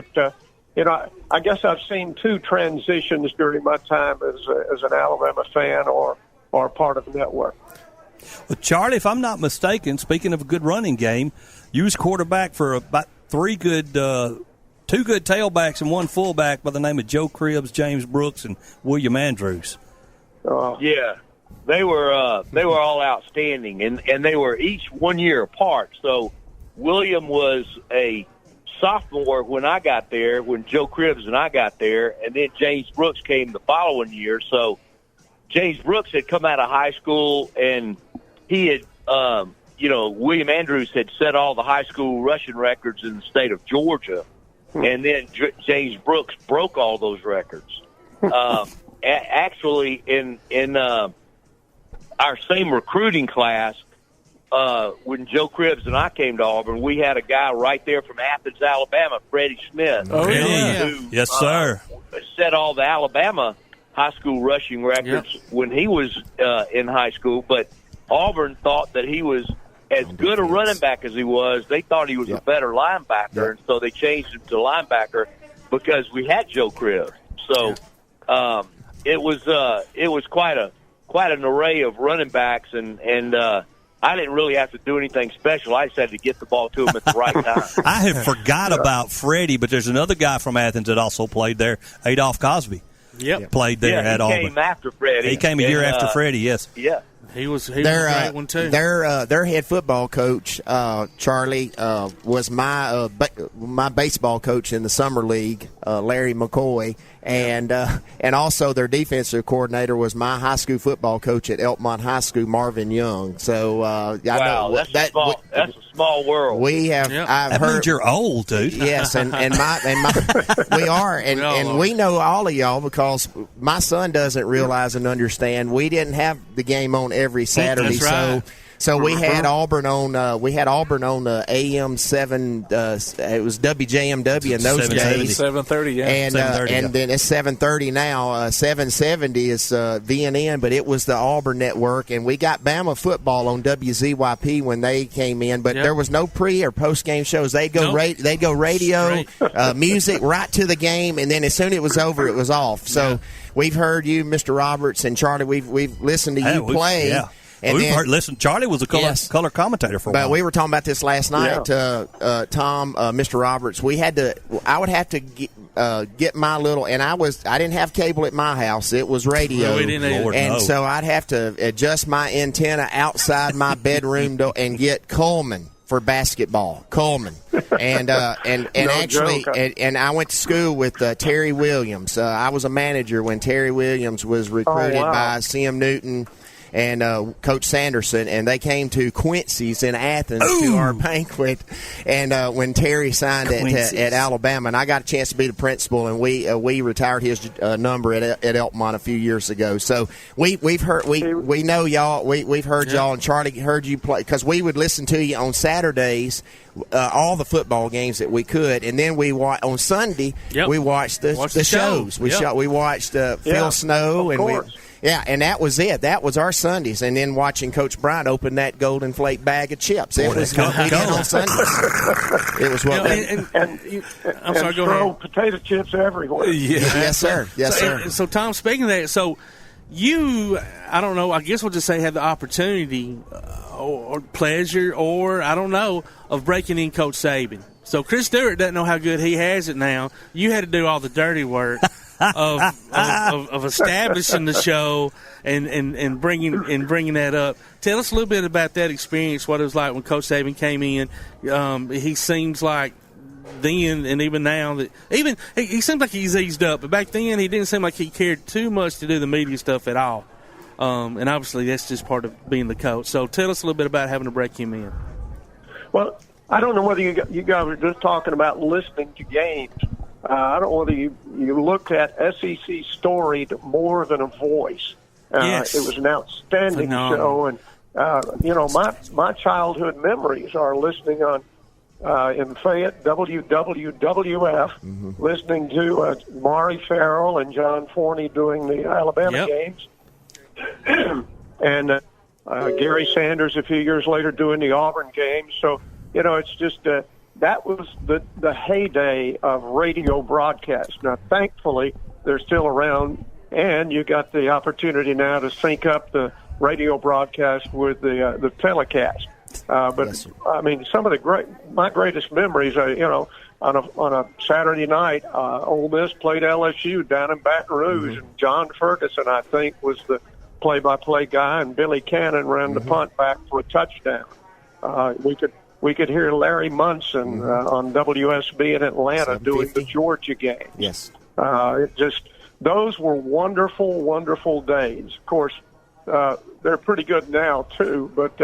I guess I've seen two transitions during my time as an Alabama fan or part of the network. Well, Charlie, if I'm not mistaken, speaking of a good running game, you was quarterback for about two good tailbacks and one fullback by the name of Joe Cribbs, James Brooks, and William Andrews. Yeah, they were all outstanding, and they were each 1 year apart. So William was a sophomore when I got there, when Joe Cribbs and I got there, and then James Brooks came the following year. So James Brooks had come out of high school, and he had, William Andrews had set all the high school rushing records in the state of Georgia, and then James Brooks broke all those records. Actually, in our same recruiting class, when Joe Cribbs and I came to Auburn, we had a guy right there from Athens, Alabama, Freddie Smith. Oh, yeah. Who, yes, sir. Set all the Alabama high school rushing records when he was in high school. But Auburn thought that he was as good a running back as he was. They thought he was a better linebacker, and so they changed him to linebacker because we had Joe Cribbs. So it was quite an array of running backs, and I didn't really have to do anything special. I just had to get the ball to him at the right time. I have forgot about Freddie, but there's another guy from Athens that also played there, Adolph Cosby. Played there at Auburn. He came after Freddie. He came a year after Freddie, yes. Yeah. He was a great one, too. Their head football coach, Charlie, was my baseball coach in the summer league, Larry McCoy, and also their defensive coordinator was my high school football coach at Elkmont High School, Marvin Young. So I know that's a small world. We have. I've heard means you're old, dude. Yes, and we are, and we know all of y'all because my son doesn't realize and understand. We didn't have the game on every Saturday, so we had Auburn on. We had Auburn on the AM 7. It was WJMW in those days. 7:30, yeah. And 7:30, and then it's 7:30 now. 770 is VNN, but it was the Auburn network, and we got Bama football on WZYP when they came in. But there was no pre or post game shows. They'd go radio, music right to the game, and then as soon as it was over, it was off. So we've heard you, Mr. Roberts and Charlie. We've listened to you play. Yeah. And Charlie was a color commentator for a while. But we were talking about this last night, Tom, Mr. Roberts. I would have to get my little, and I didn't have cable at my house. It was radio. No, we didn't either. So I'd have to adjust my antenna outside my bedroom door and get Coleman for basketball. Coleman. And actually, and I went to school with Terry Williams. I was a manager when Terry Williams was recruited by C.M. Newton and Coach Sanderson, and they came to Quincy's in Athens to our banquet. And when Terry signed at Alabama, and I got a chance to be the principal, and we retired his number at Elkmont a few years ago. So we've heard we know y'all. We've heard y'all, and Charlie heard you play because we would listen to you on Saturdays. All the football games that we could, and then on Sunday we watched the shows. We watched Phil Snow, and and that was it. That was our Sundays, and then watching Coach Bryant open that Golden Flake bag of chips. It was what we did on Sundays. It was what. I'm sorry. Go ahead. Potato chips everywhere. Yes, sir. Yes, sir. So, Tom, speaking of that, so you, I don't know. I guess we'll just say had the opportunity or pleasure, or I don't know, of breaking in Coach Saban. So Chris Stewart doesn't know how good he has it now. You had to do all the dirty work of establishing the show and bringing that up. Tell us a little bit about that experience. What it was like when Coach Saban came in. He seems like then and even now that he seems like he's eased up, but back then he didn't seem like he cared too much to do the media stuff at all. And obviously that's just part of being the coach. So tell us a little bit about having to break him in. Well, I don't know whether you guys were just talking about listening to games. I don't know whether you looked at SEC Storied more than a voice. Yes. It was an outstanding show, and my childhood memories are listening on in Fayette WWWF, listening to Maury Farrell and John Forney doing the Alabama games, and Gary Sanders a few years later doing the Auburn games. So it's just that was the heyday of radio broadcast. Now, thankfully, they're still around, and you got the opportunity now to sync up the radio broadcast with the telecast. But yes, I mean, some of my greatest memories are, on a Saturday night, Ole Miss played LSU down in Baton Rouge, and John Ferguson, I think, was the play-by-play guy, and Billy Cannon ran the punt back for a touchdown. We could hear Larry Munson on WSB in Atlanta doing the Georgia game. Yes, those were wonderful, wonderful days. Of course, they're pretty good now too, but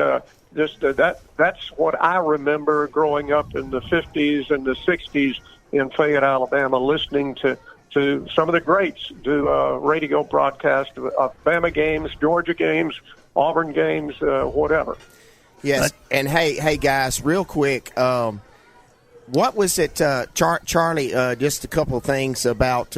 that's what I remember growing up in the 50s and the 60s in Fayette, Alabama, listening to some of the greats do radio broadcast of Bama games, Georgia games, Auburn games, whatever. Yes, and hey guys, real quick, what was it, Charlie? Just a couple of things about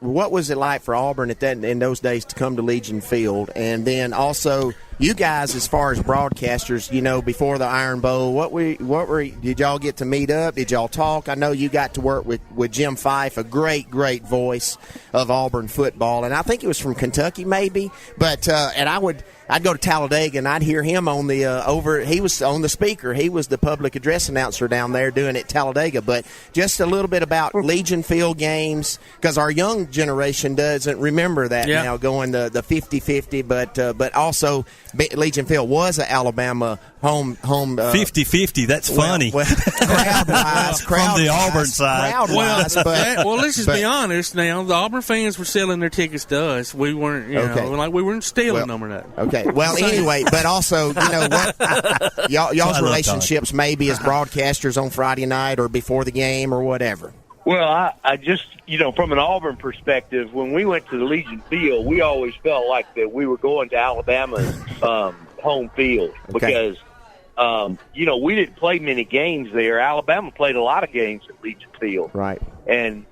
what was it like for Auburn in those days to come to Legion Field, and then also you guys, as far as broadcasters, before the Iron Bowl, did y'all get to meet up? Did y'all talk? I know you got to work with Jim Fife, a great voice of Auburn football, and I think he was from Kentucky, maybe. But and I'd go to Talladega and I'd hear him on the he was on the speaker. He was the public address announcer down there doing it at Talladega. But just a little bit about Legion Field games, because our young generation doesn't remember that now, going the 50-50, but also Legion Field was an Alabama home 50-50. That's funny. Crowd-wise, from the Auburn side. Crowd-wise, let's just be honest. Now the Auburn fans were selling their tickets to us. We weren't, we weren't stealing them or nothing. Okay. Well, anyway, but also, what y'all's relationships maybe as broadcasters on Friday night or before the game or whatever. Well, I just, from an Auburn perspective, when we went to the Legion Field, we always felt like that we were going to Alabama's home field because, we didn't play many games there. Alabama played a lot of games at Legion Field. Right. And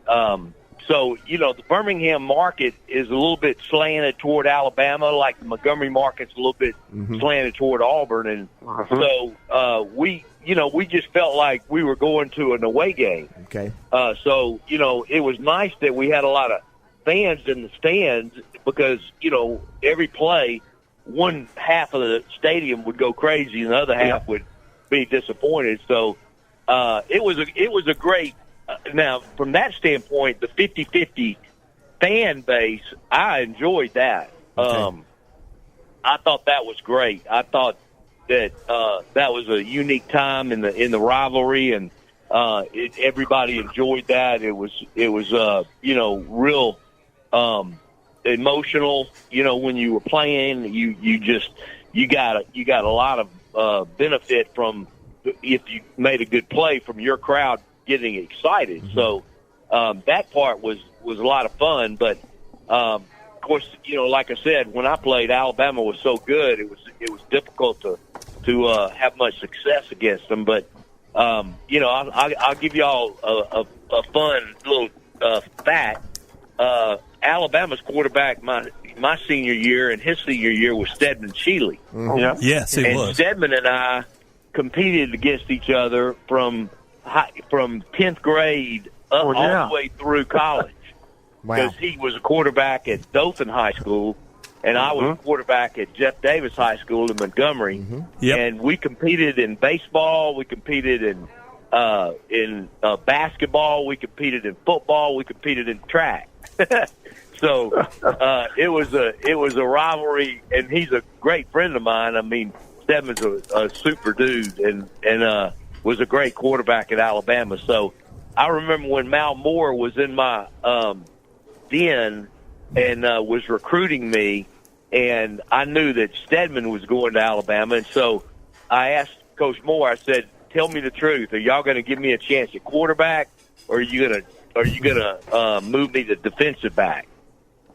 so, the Birmingham market is a little bit slanted toward Alabama, like the Montgomery market's a little bit slanted toward Auburn. And so we just felt like we were going to an away game. Okay. So, it was nice that we had a lot of fans in the stands because, every play, one half of the stadium would go crazy and the other half would be disappointed. So it was a great now, from that standpoint, the 50-50 fan base, I enjoyed that. Okay. I thought that was great. I thought that that was a unique time in the rivalry, and everybody enjoyed that. It was real emotional. When you were playing, you got a lot of benefit from if you made a good play from your crowd getting excited. So that part was a lot of fun. But of course, like I said, when I played, Alabama was so good, it was difficult to have much success against them. But I'll give y'all a fun little fact. Alabama's quarterback my senior year and his senior year was Stedman Shealy. Yeah. Yes, it was. And Stedman and I competed against each other from 10th grade all the way through college. Because he was a quarterback at Dothan High School, and I was a quarterback at Jeff Davis High School in Montgomery. Yep. And we competed in baseball, we competed in basketball, we competed in football, we competed in track. So it was a rivalry, and he's a great friend of mine. I mean, Stedman's a super dude, and was a great quarterback at Alabama. So I remember when Mal Moore was in my den and was recruiting me, and I knew that Stedman was going to Alabama, and so I asked Coach Moore, I said, tell me the truth. Are y'all going to give me a chance at quarterback, or are you gonna move me to defensive back?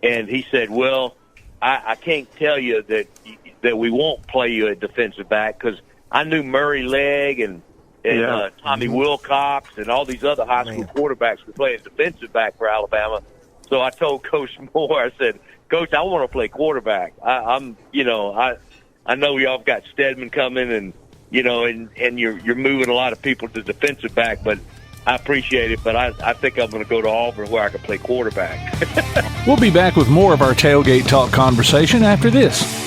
And he said, well, I can't tell you that we won't play you at defensive back, because I knew Murray Legg and Tommy Wilcox and all these other high school quarterbacks were playing defensive back for Alabama. So I told Coach Moore, I said, Coach, I want to play quarterback. I know y'all got Stedman coming, and you're moving a lot of people to defensive back, but I appreciate it, but I think I'm going to go to Auburn where I can play quarterback. We'll be back with more of our Tailgate Talk conversation after this.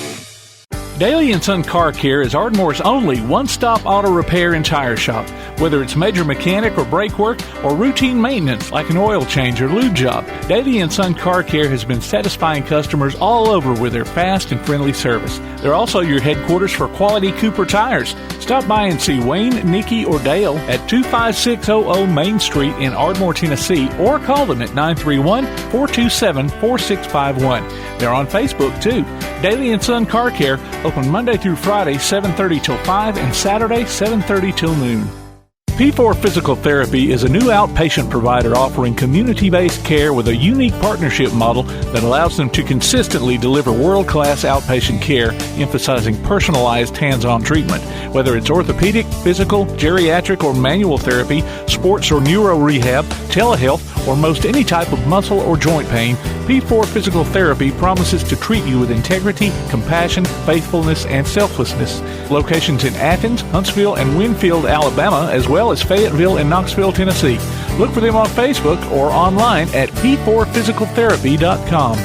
Daly & Son Car Care is Ardmore's only one-stop auto repair and tire shop. Whether it's major mechanic or brake work or routine maintenance like an oil change or lube job, Daly & Son Car Care has been satisfying customers all over with their fast and friendly service. They're also your headquarters for quality Cooper tires. Stop by and see Wayne, Nikki, or Dale at 25600 Main Street in Ardmore, Tennessee, or call them at 931-427-4651. They're on Facebook, too. Daly & Son Car Care, open Monday through Friday, 7:30 till 5, and Saturday, 7:30 till noon. P4 Physical Therapy is a new outpatient provider offering community-based care with a unique partnership model that allows them to consistently deliver world-class outpatient care, emphasizing personalized hands-on treatment. Whether it's orthopedic, physical, geriatric, or manual therapy, sports or neuro rehab, telehealth, or most any type of muscle or joint pain, P4 Physical Therapy promises to treat you with integrity, compassion, faithfulness, and selflessness. Locations in Athens, Huntsville, and Winfield, Alabama, as well as Fayetteville and Knoxville, Tennessee. Look for them on Facebook or online at p4physicaltherapy.com.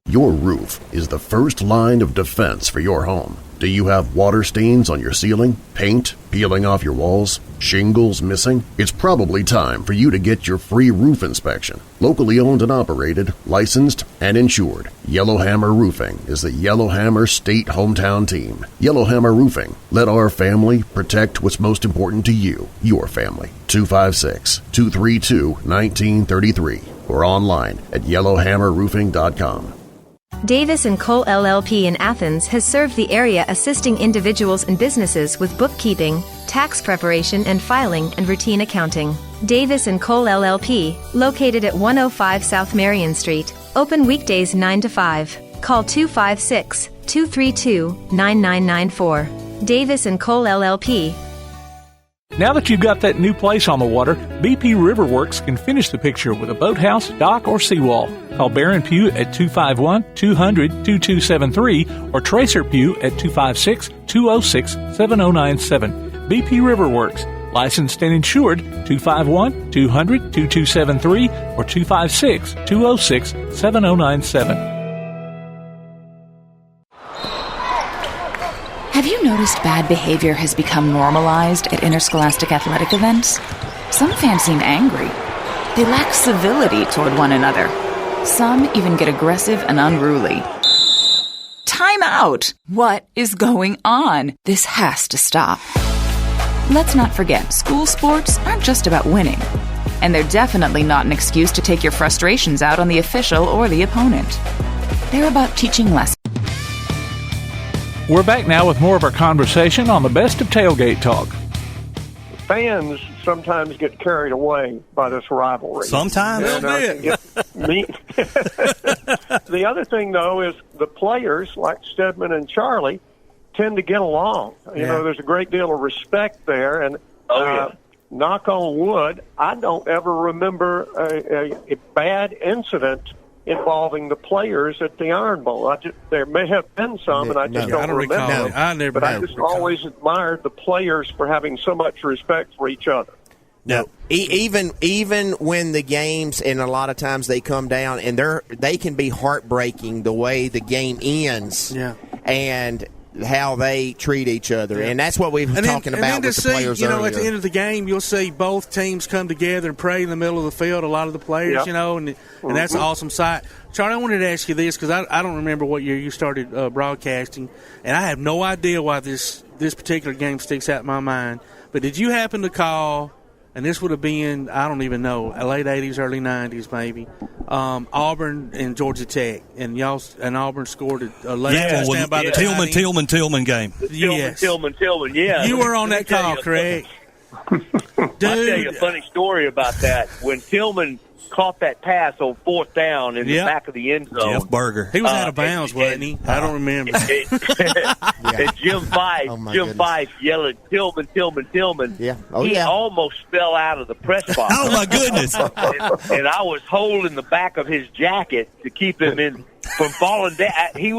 Your roof is the first line of defense for your home. Do you have water stains on your ceiling, paint peeling off your walls, shingles missing? It's probably time for you to get your free roof inspection. Locally owned and operated, licensed, and insured, Yellowhammer Roofing is the Yellowhammer State hometown team. Yellowhammer Roofing. Let our family protect what's most important to you, your family. 256-232-1933 or online at yellowhammerroofing.com. Davis & Cole LLP in Athens has served the area assisting individuals and businesses with bookkeeping, tax preparation and filing, and routine accounting. Davis & Cole LLP, located at 105 South Marion Street, open weekdays 9 to 5. Call 256-232-9994. Davis & Cole LLP. Now that you've got that new place on the water, BP Riverworks can finish the picture with a boathouse, dock, or seawall. Call Barron Pugh at 251-200-2273 or Tracer Pugh at 256-206-7097. BP Riverworks, licensed and insured, 251-200-2273 or 256-206-7097. Have you noticed bad behavior has become normalized at interscholastic athletic events? Some fans seem angry. They lack civility toward one another. Some even get aggressive and unruly. Time out! What is going on? This has to stop. Let's not forget, school sports aren't just about winning. And they're definitely not an excuse to take your frustrations out on the official or the opponent. They're about teaching lessons. We're back now with more of our conversation on the best of Tailgate Talk. Fans sometimes get carried away by this rivalry. Sometimes. The other thing, though, is the players, like Stedman and Charlie, tend to get along. You know, there's a great deal of respect there. And knock on wood, I don't ever remember a bad incident involving the players at the Iron Bowl. There may have been some, and I just don't remember. But I just always admired the players for having so much respect for each other. No, even when the games, and a lot of times they come down, and they can be heartbreaking the way the game ends, and how they treat each other, and that's what we were talking about with the players earlier. At the end of the game, you'll see both teams come together and pray in the middle of the field. A lot of the players, and that's an awesome sight. Charlie, I wanted to ask you this because I don't remember what year you started broadcasting, and I have no idea why this particular game sticks out in my mind. But did you happen to call? And this would have been, I don't even know, late 80s, early 90s maybe, Auburn and Georgia Tech. And Auburn scored a late touchdown by the Tillman game. Yes. Tillman, yeah. You were on that call, correct? Dude, I'll tell you a funny story about that. When Tillman caught that pass on fourth down in the back of the end zone. Jeff Berger. He was out of bounds, wasn't he? I don't remember. And Jim Fife yelling, Tillman. Yeah. He almost fell out of the press box. Oh, my goodness. and I was holding the back of his jacket to keep him from falling down. He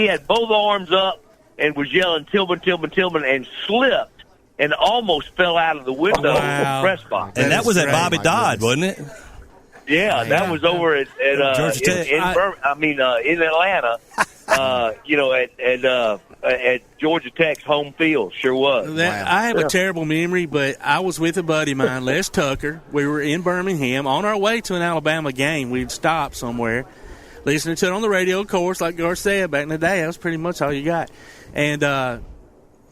had both arms up, and was yelling Tillman, Tillman, Tillman, and slipped and almost fell out of the window of the press box. And that was at Bobby Dodd, wasn't it? Yeah, that was over at Georgia Tech. in Atlanta. At Georgia Tech's home field, sure was. I have a terrible memory, but I was with a buddy of mine, Les Tucker. We were in Birmingham on our way to an Alabama game. We'd stopped somewhere, listening to it on the radio, of course, like Gar said back in the day. That was pretty much all you got. And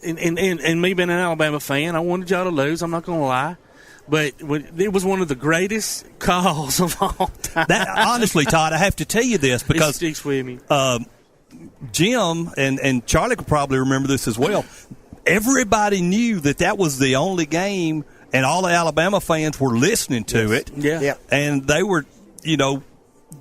me being an Alabama fan, I wanted y'all to lose. I'm not going to lie. But it was one of the greatest calls of all time. Honestly, Todd, I have to tell you this because it sticks with me. Jim and Charlie could probably remember this as well. Everybody knew that was the only game, and all the Alabama fans were listening to it. Yeah. And they were,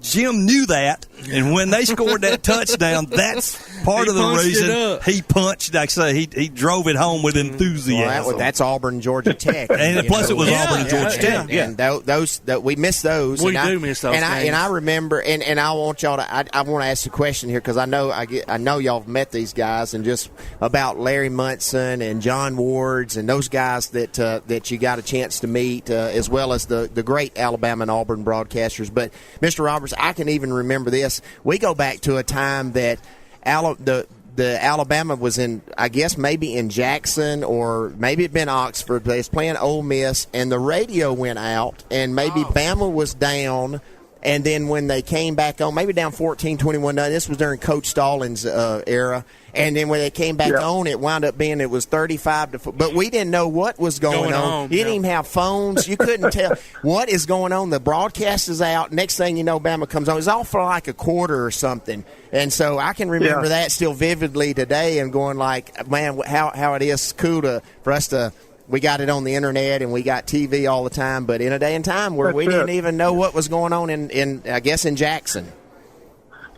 Jim knew that, and when they scored that touchdown, that's part of the reason he punched. Like I say, he drove it home with enthusiasm. Well, that's Auburn, Georgia Tech, and plus it was Auburn and Georgia Tech. And those we miss those. We do miss those. And I remember, and I want y'all to. I want to ask a question here because I know y'all have met these guys, and just about Larry Munson and John Wards and those guys that you got a chance to meet, as well as the great Alabama and Auburn broadcasters. But Mr. Roberts, I can even remember this. We go back to a time that the Alabama was in, I guess maybe in Jackson or maybe it'd been Oxford. They was playing Ole Miss, and the radio went out, and maybe Bama was down. And then when they came back on, maybe down 14-21, this was during Coach Stallings' era. And then when they came back on, it wound up being it was 35-4. But we didn't know what was going on. You didn't even have phones. You couldn't tell what is going on. The broadcast is out. Next thing you know, Bama comes on. It's all for like a quarter or something. And so I can remember that still vividly today and going like, man, how it is cool for us to – we got it on the internet and we got TV all the time, but in a day and time where we didn't even know what was going on in I guess in Jackson.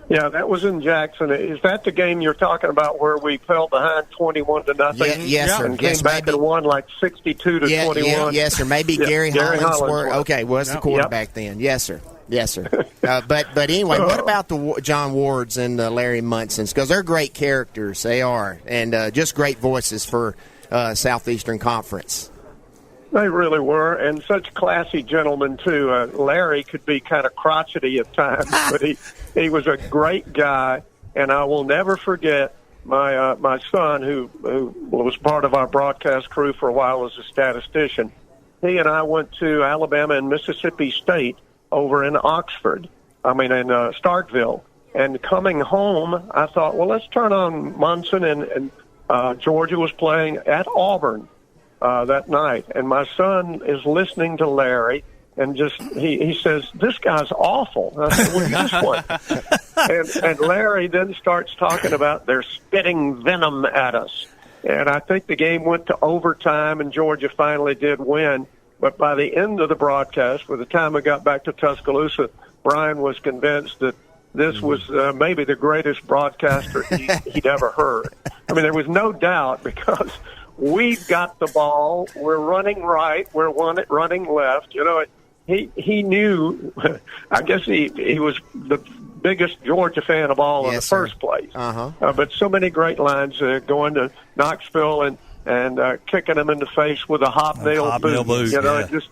Yeah, that was in Jackson. Is that the game you're talking about where we fell behind 21-0? Yes, sir. And came back and won like 62-21. Yes, sir. Maybe Gary Hollingsworth. Okay, was the quarterback then. Yes, sir. Yes, sir. But anyway, what about the John Wards and the Larry Munsons? Because they're great characters. They are. And just great voices for Southeastern Conference. They really were, and such classy gentlemen, too. Larry could be kind of crotchety at times, but he was a great guy, and I will never forget my son, who was part of our broadcast crew for a while as a statistician. He and I went to Alabama and Mississippi State over in Oxford, in Starkville. And coming home, I thought, well, let's turn on Munson, and Georgia was playing at Auburn that night, and my son is listening to Larry, and just he says, "This guy's awful." And I said, "Well, guess what?" and Larry then starts talking about they're spitting venom at us, and I think the game went to overtime, and Georgia finally did win. But by the end of the broadcast, by the time we got back to Tuscaloosa, Brian was convinced that this was maybe the greatest broadcaster he'd ever heard. I mean, there was no doubt because we've got the ball, we're running right, we're running left. He knew. I guess he was the biggest Georgia fan of all in the first place. But so many great lines going to Knoxville and kicking him in the face with a hobnail boot. Just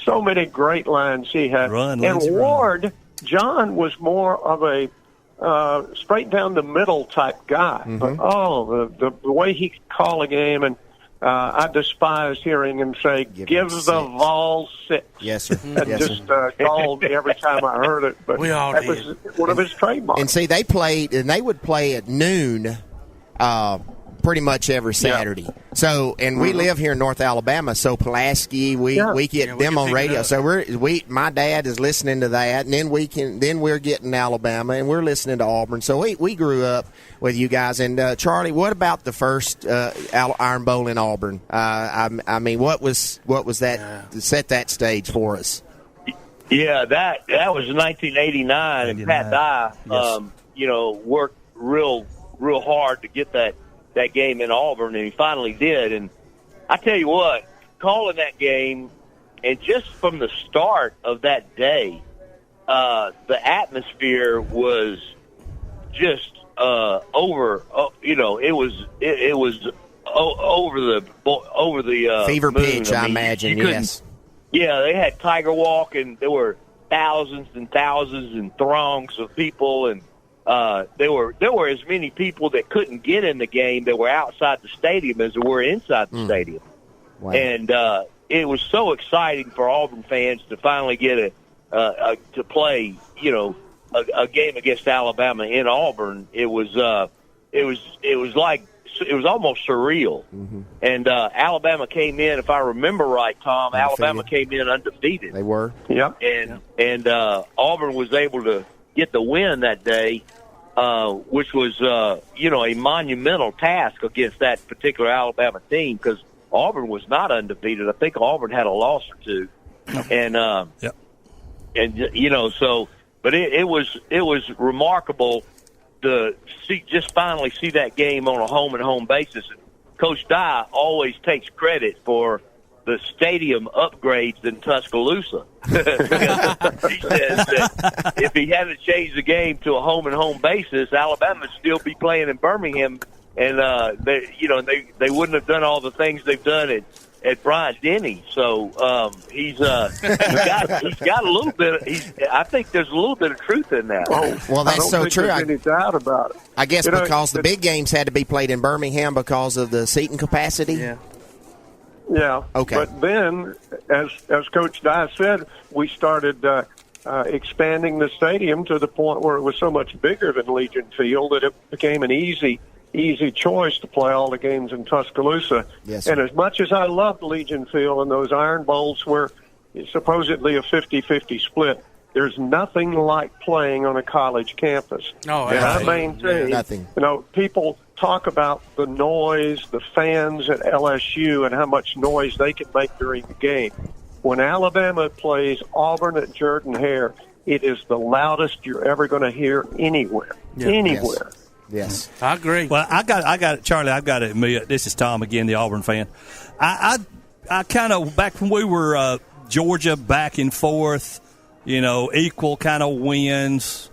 so many great lines he had. Ward. John was more of a straight down the middle type guy. But the way he could call a game, and I despise hearing him say, "Give the Vols 6." Yes, sir. And just called me every time I heard it. But that was one of his trademarks. And see, they would play at noon pretty much every Saturday. So, and we live here in North Alabama, so Pulaski, we get them on radio. So my dad is listening to that, and then we're getting Alabama, and we're listening to Auburn. So we grew up with you guys. And Charlie, what about the first Iron Bowl in Auburn? I mean, what was that set that stage for us? Yeah, that was 1989, and Pat Dye, worked real hard to get that game in Auburn, and he finally did. And I tell you what, calling that game, and just from the start of that day, the atmosphere was just over. It was over the fever moon. pitch. I imagine. Yes. Yeah, they had Tiger Walk, and there were thousands and thousands and throngs of people, and there were as many people that couldn't get in the game that were outside the stadium as there were inside the stadium. Wow. And it was so exciting for Auburn fans to finally get to play, a game against Alabama in Auburn. It was almost surreal. Mm-hmm. And Alabama came in, if I remember right, Tom. Alabama came in undefeated. They were. Yep. And Auburn was able to get the win that day, which was a monumental task against that particular Alabama team, because Auburn was not undefeated. I think Auburn had a loss or two, and but it was remarkable to finally see that game on a home basis. And Coach Dye always takes credit for the stadium upgrades in Tuscaloosa. He says that if he hadn't changed the game to a home basis, Alabama would still be playing in Birmingham, and they wouldn't have done all the things they've done at Bryant-Denny. So he's got a little bit. I think there's a little bit of truth in that. Oh, well, that's so true. There's any doubt about it. I guess because the big games had to be played in Birmingham because of the seating capacity. Yeah. Okay. But then, as Coach Dye said, we started expanding the stadium to the point where it was so much bigger than Legion Field that it became an easy choice to play all the games in Tuscaloosa. Yes, and as much as I loved Legion Field and those Iron Bowls were supposedly a 50-50 split, there's nothing like playing on a college campus. Oh, and I maintain, nothing. People talk about the noise, the fans at LSU, and how much noise they can make during the game. When Alabama plays Auburn at Jordan-Hare, it is the loudest you're ever going to hear anywhere. Yeah. Anywhere. Yes. I agree. Well, I got Charlie. I've got to admit, this is Tom again, the Auburn fan. I kind of, back when we were Georgia back and forth, equal kind of wins,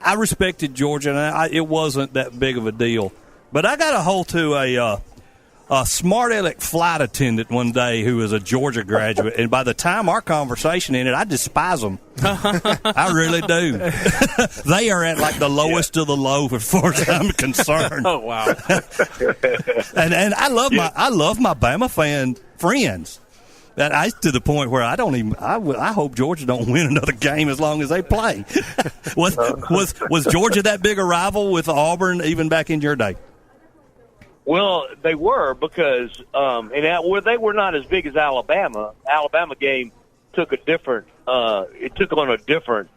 I respected Georgia, and it wasn't that big of a deal. But I got a hold to a smart aleck flight attendant one day who was a Georgia graduate, and by the time our conversation ended, I despise them. I really do. They are at like the lowest of the low as far as I'm concerned. Oh wow! and I love my Bama fan friends. That I to the point where I hope Georgia don't win another game as long as they play. Was Georgia that big a rival with Auburn even back in your day? Well, they were, because they were not as big as Alabama. Alabama game took a different on a different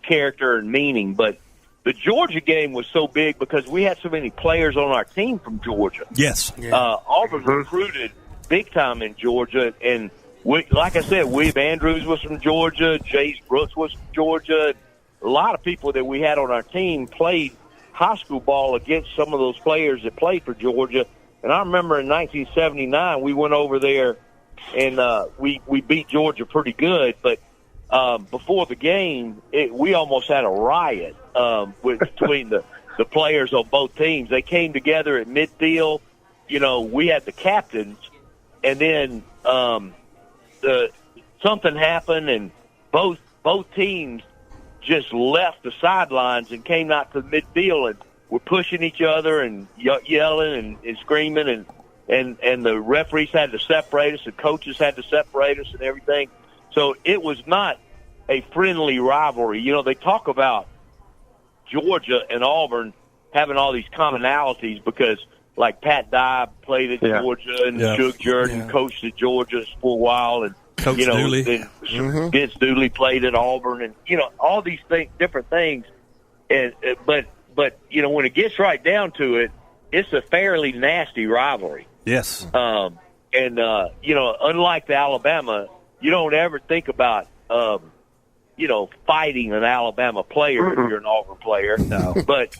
character and meaning, but the Georgia game was so big because we had so many players on our team from Georgia. Yes. Auburn recruited big time in Georgia, and like I said, William Andrews was from Georgia, Jace Brooks was from Georgia. A lot of people that we had on our team played high school ball against some of those players that played for Georgia. And I remember in 1979 we went over there and we beat Georgia pretty good, but before the game we almost had a riot between the players on both teams. They came together at midfield. We had the captains, and then something happened, and both teams just left the sidelines and came out to the midfield and were pushing each other and yelling and screaming, and the referees had to separate us, and coaches had to separate us and everything. So it was not a friendly rivalry. They talk about Georgia and Auburn having all these commonalities because, like, Pat Dye played at Georgia, and Shug Jordan coached at Georgia for a while, and Coach Dooley. Then Vince Dooley played at Auburn, and all these different things. And but when it gets right down to it, it's a fairly nasty rivalry. Yes. Unlike the Alabama, you don't ever think about fighting an Alabama player if you're an Auburn player. No. But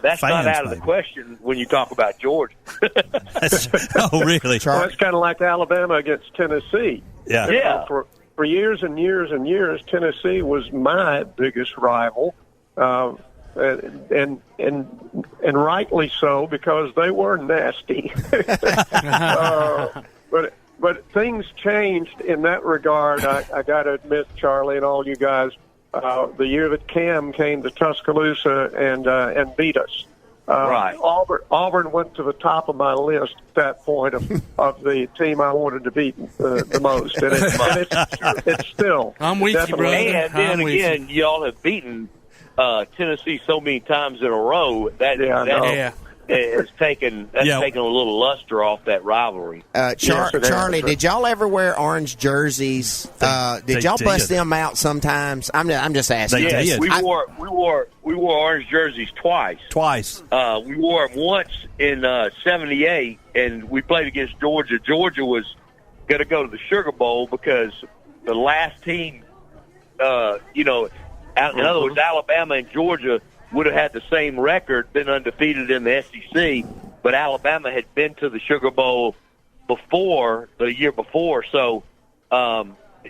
that's not out of the question when you talk about Georgia. Oh, really? Well, it's kind of like Alabama against Tennessee. Yeah. For years and years and years, Tennessee was my biggest rival. and rightly so, because they were nasty. But things changed in that regard. I got to admit, Charlie and all you guys, the year that Cam came to Tuscaloosa and beat us. Right. Auburn went to the top of my list at that point of the team I wanted to beat the most. And it's still. I'm with you, brother. And then again, y'all have beaten Tennessee so many times in a row that it's taken a little luster off that rivalry. Charlie, did y'all ever wear orange jerseys? Did y'all bust them out sometimes? I'm just asking. Yes, we wore orange jerseys twice. We wore them once in '78, and we played against Georgia. Georgia was going to go to the Sugar Bowl because the last team, in other words, Alabama and Georgia would have had the same record, been undefeated in the SEC, but Alabama had been to the Sugar Bowl the year before, so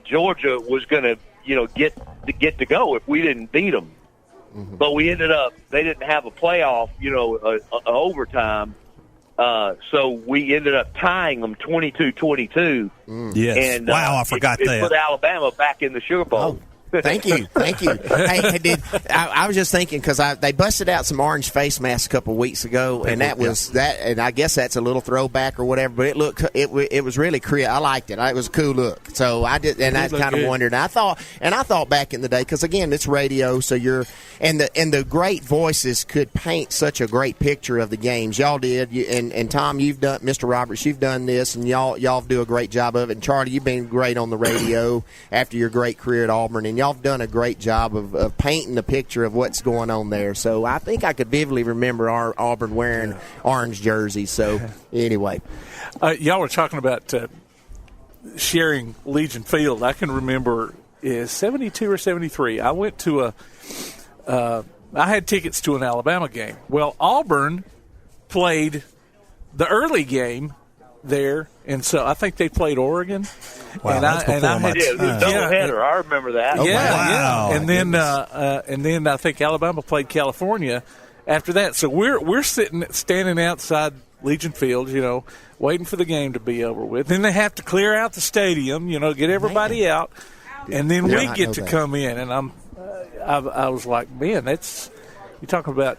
Georgia was going to, get to go if we didn't beat them. Mm-hmm. But they didn't have a playoff, overtime, so we ended up tying them 22-22. Yes. And, I forgot that. It put Alabama back in the Sugar Bowl. Oh. Thank you. Hey, I was just thinking because they busted out some orange face masks a couple of weeks ago, and that was that. And I guess that's a little throwback or whatever. But it was really I liked it. It was a cool look. So I did, and I kind of wondered. I thought back in the day, because again, it's radio, so and the great voices could paint such a great picture of the games. Y'all did, and Tom, you've done, Mr. Roberts, you've done this, and y'all do a great job of it. And Charlie, you've been great on the radio after your great career at Auburn, and y'all have done a great job of painting the picture of what's going on there. So I think I could vividly remember our Auburn wearing orange jerseys. So anyway. Y'all were talking about sharing Legion Field. I can remember is 72 or 73. I went to I had tickets to an Alabama game. Well, Auburn played the early game there, and so I think they played Oregon. Wow, and I had doubleheader. I remember that. Yeah. And then I think Alabama played California after that. So we're standing outside Legion Field, waiting for the game to be over with. Then they have to clear out the stadium, get everybody out, and then we get to come in. And I was like, man, you're talking about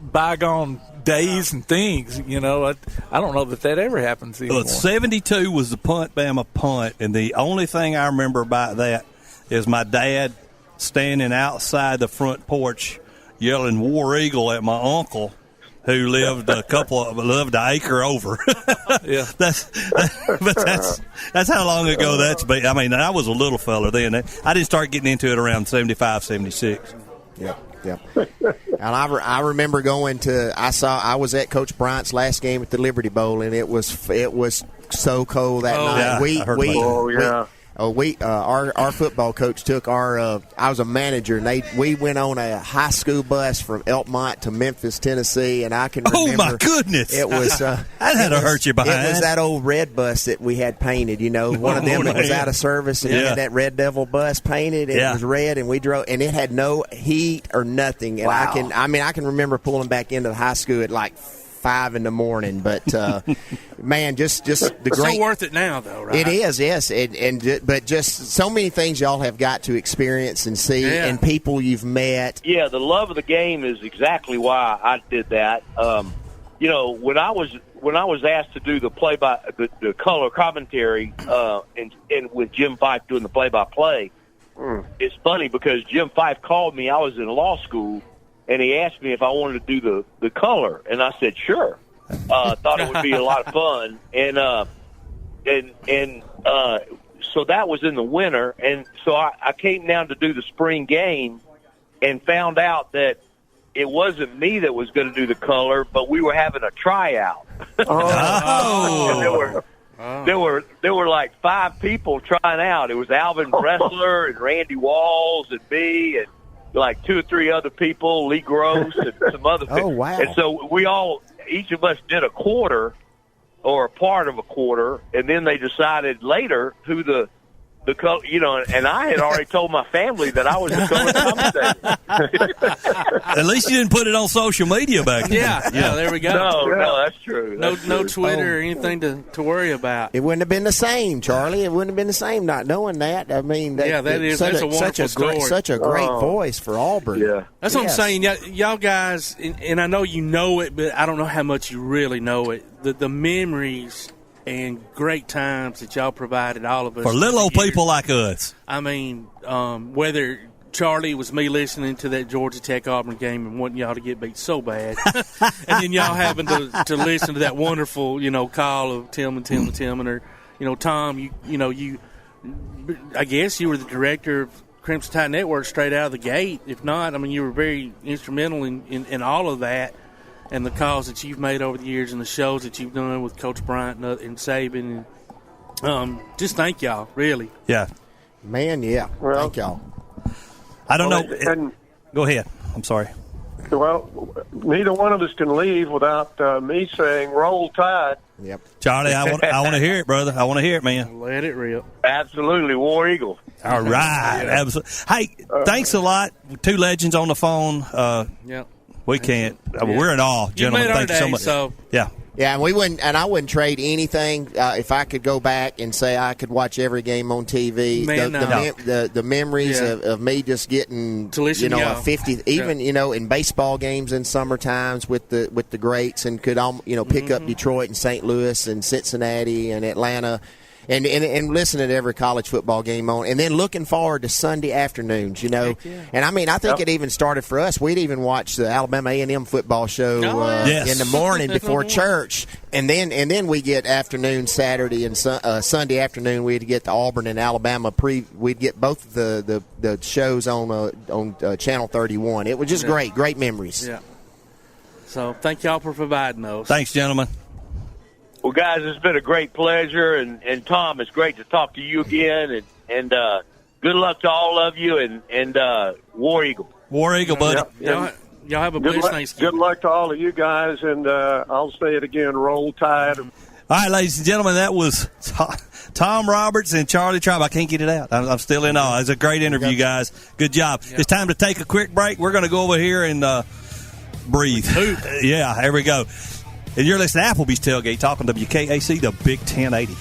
bygone days and things, I don't know that ever happens anymore. 72 was the Bama punt, and the only thing I remember about that is my dad standing outside the front porch yelling "War Eagle" at my uncle, who lived an acre over. Yeah, that's how long ago that's been. I mean, I was a little fella then. I didn't start getting into it around 75, 76. Yeah. And I remember going to. I was at Coach Bryant's last game at the Liberty Bowl, and it was so cold that night. Our football coach took our. I was a manager, and we went on a high school bus from Elkmont to Memphis, Tennessee, and I can remember. Oh my goodness! It was that had to hurt you behind. It was that old red bus that we had painted. One of them that was out of service, and had that Red Devil bus painted. And it was red, and we drove, and it had no heat or nothing. And I can remember pulling back into the high school at like 5 a.m. But man, just the great. So worth it now, though, right? It is, yes. But just so many things y'all have got to experience and see, and people you've met. Yeah, the love of the game is exactly why I did that. When I was asked to do the the color commentary, and with Jim Fife doing the play-by-play, it's funny because Jim Fife called me. I was in law school. And he asked me if I wanted to do the color, and I said sure. Thought it would be a lot of fun, and so that was in the winter, and so I came down to do the spring game, and found out that it wasn't me that was going to do the color, but we were having a tryout. Oh. And there were like 5 people trying out. It was Alvin Bressler and Randy Walls and me and like 2 or 3 other people, Lee Gross and some other people. Oh, wow. And so each of us did a quarter or a part of a quarter, and then they decided later who the and I had already told my family that I was the color commentator. At least you didn't put it on social media back then. Yeah, there we go. No, that's true. No Twitter or anything to worry about. It wouldn't have been the same, Charlie. It wouldn't have been the same not knowing that. I mean, that's a wonderful story. Such a great voice for Auburn. Yeah, that's what I'm saying. Y'all guys, and I know you know it, but I don't know how much you really know it. The memories and great times that y'all provided all of us. For little old people like us. I mean, whether Charlie was me listening to that Georgia Tech Auburn game and wanting y'all to get beat so bad, and then y'all having to listen to that wonderful, call of Tillman, or, Tom, you I guess you were the director of Crimson Tide Network straight out of the gate. If not, I mean, you were very instrumental in all of that. And the calls that you've made over the years and the shows that you've done with Coach Bryant and Saban. And, just thank y'all, really. Yeah. Man, yeah. Well, thank y'all. I don't know. Go ahead. I'm sorry. Well, neither one of us can leave without me saying "Roll Tide." Yep. Charlie, I want to hear it, brother. I want to hear it, man. Let it rip. Absolutely. War Eagle. All right. Absolutely. Hey, thanks a lot. Two legends on the phone. Yep. We can't. We're in awe, gentlemen. Thank you so much. So. Yeah. Yeah, and I wouldn't trade anything if I could go back and say I could watch every game on TV. Man, the memories of me just getting to listen, a 50, even in baseball games in summer times with the greats, and could pick up Detroit and St. Louis and Cincinnati and Atlanta. And listening to every college football game on, and then looking forward to Sunday afternoons, And I mean, I think it even started for us. We'd even watch the Alabama A&M football show in the morning before church, and then we get afternoon Saturday and Sunday afternoon we'd get the Auburn and Alabama We'd get both the shows on Channel 31. It was just great memories. Yeah. So thank y'all for providing those. Thanks, gentlemen. Well, guys, it's been a great pleasure, and Tom, it's great to talk to you again, and good luck to all of you, and War Eagle. War Eagle, buddy. Y'all have a blessed Thanksgiving. Good luck to all of you guys, and I'll say it again, Roll Tide. All right, ladies and gentlemen, that was Tom Roberts and Charlie Tribe. I can't get it out. I'm still in awe. It was a great interview, guys. Good job. Yeah. It's time to take a quick break. We're going to go over here and breathe. Yeah, here we go. And you're listening to Applebee's Tailgate Talk on WKAC, the Big 1080.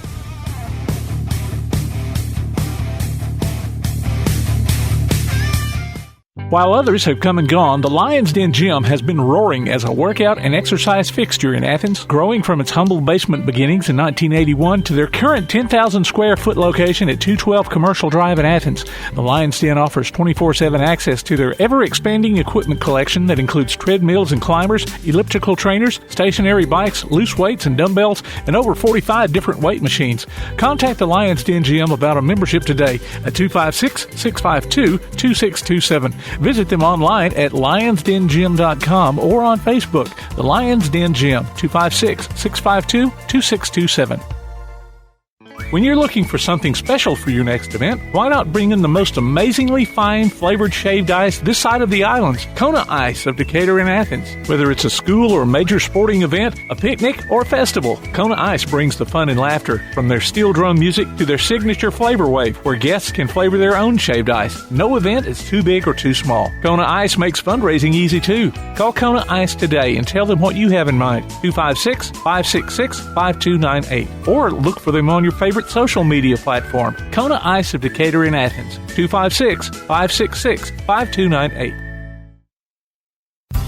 While others have come and gone, the Lion's Den Gym has been roaring as a workout and exercise fixture in Athens, growing from its humble basement beginnings in 1981 to their current 10,000 square foot location at 212 Commercial Drive in Athens. The Lion's Den offers 24/7 access to their ever-expanding equipment collection that includes treadmills and climbers, elliptical trainers, stationary bikes, loose weights and dumbbells, and over 45 different weight machines. Contact the Lion's Den Gym about a membership today at 256-652-2627. Visit them online at lionsdengym.com or on Facebook. The Lions Den Gym, 256-652-2627. When you're looking for something special for your next event, why not bring in the most amazingly fine flavored shaved ice this side of the islands, Kona Ice of Decatur in Athens. Whether it's a school or major sporting event, a picnic, or festival, Kona Ice brings the fun and laughter. From their steel drum music to their signature flavor wave, where guests can flavor their own shaved ice. No event is too big or too small. Kona Ice makes fundraising easy too. Call Kona Ice today and tell them what you have in mind. 256-566-5298. Or look for them on your favorite social media platform. Kona Ice of Decatur in Athens. 256-566-5298.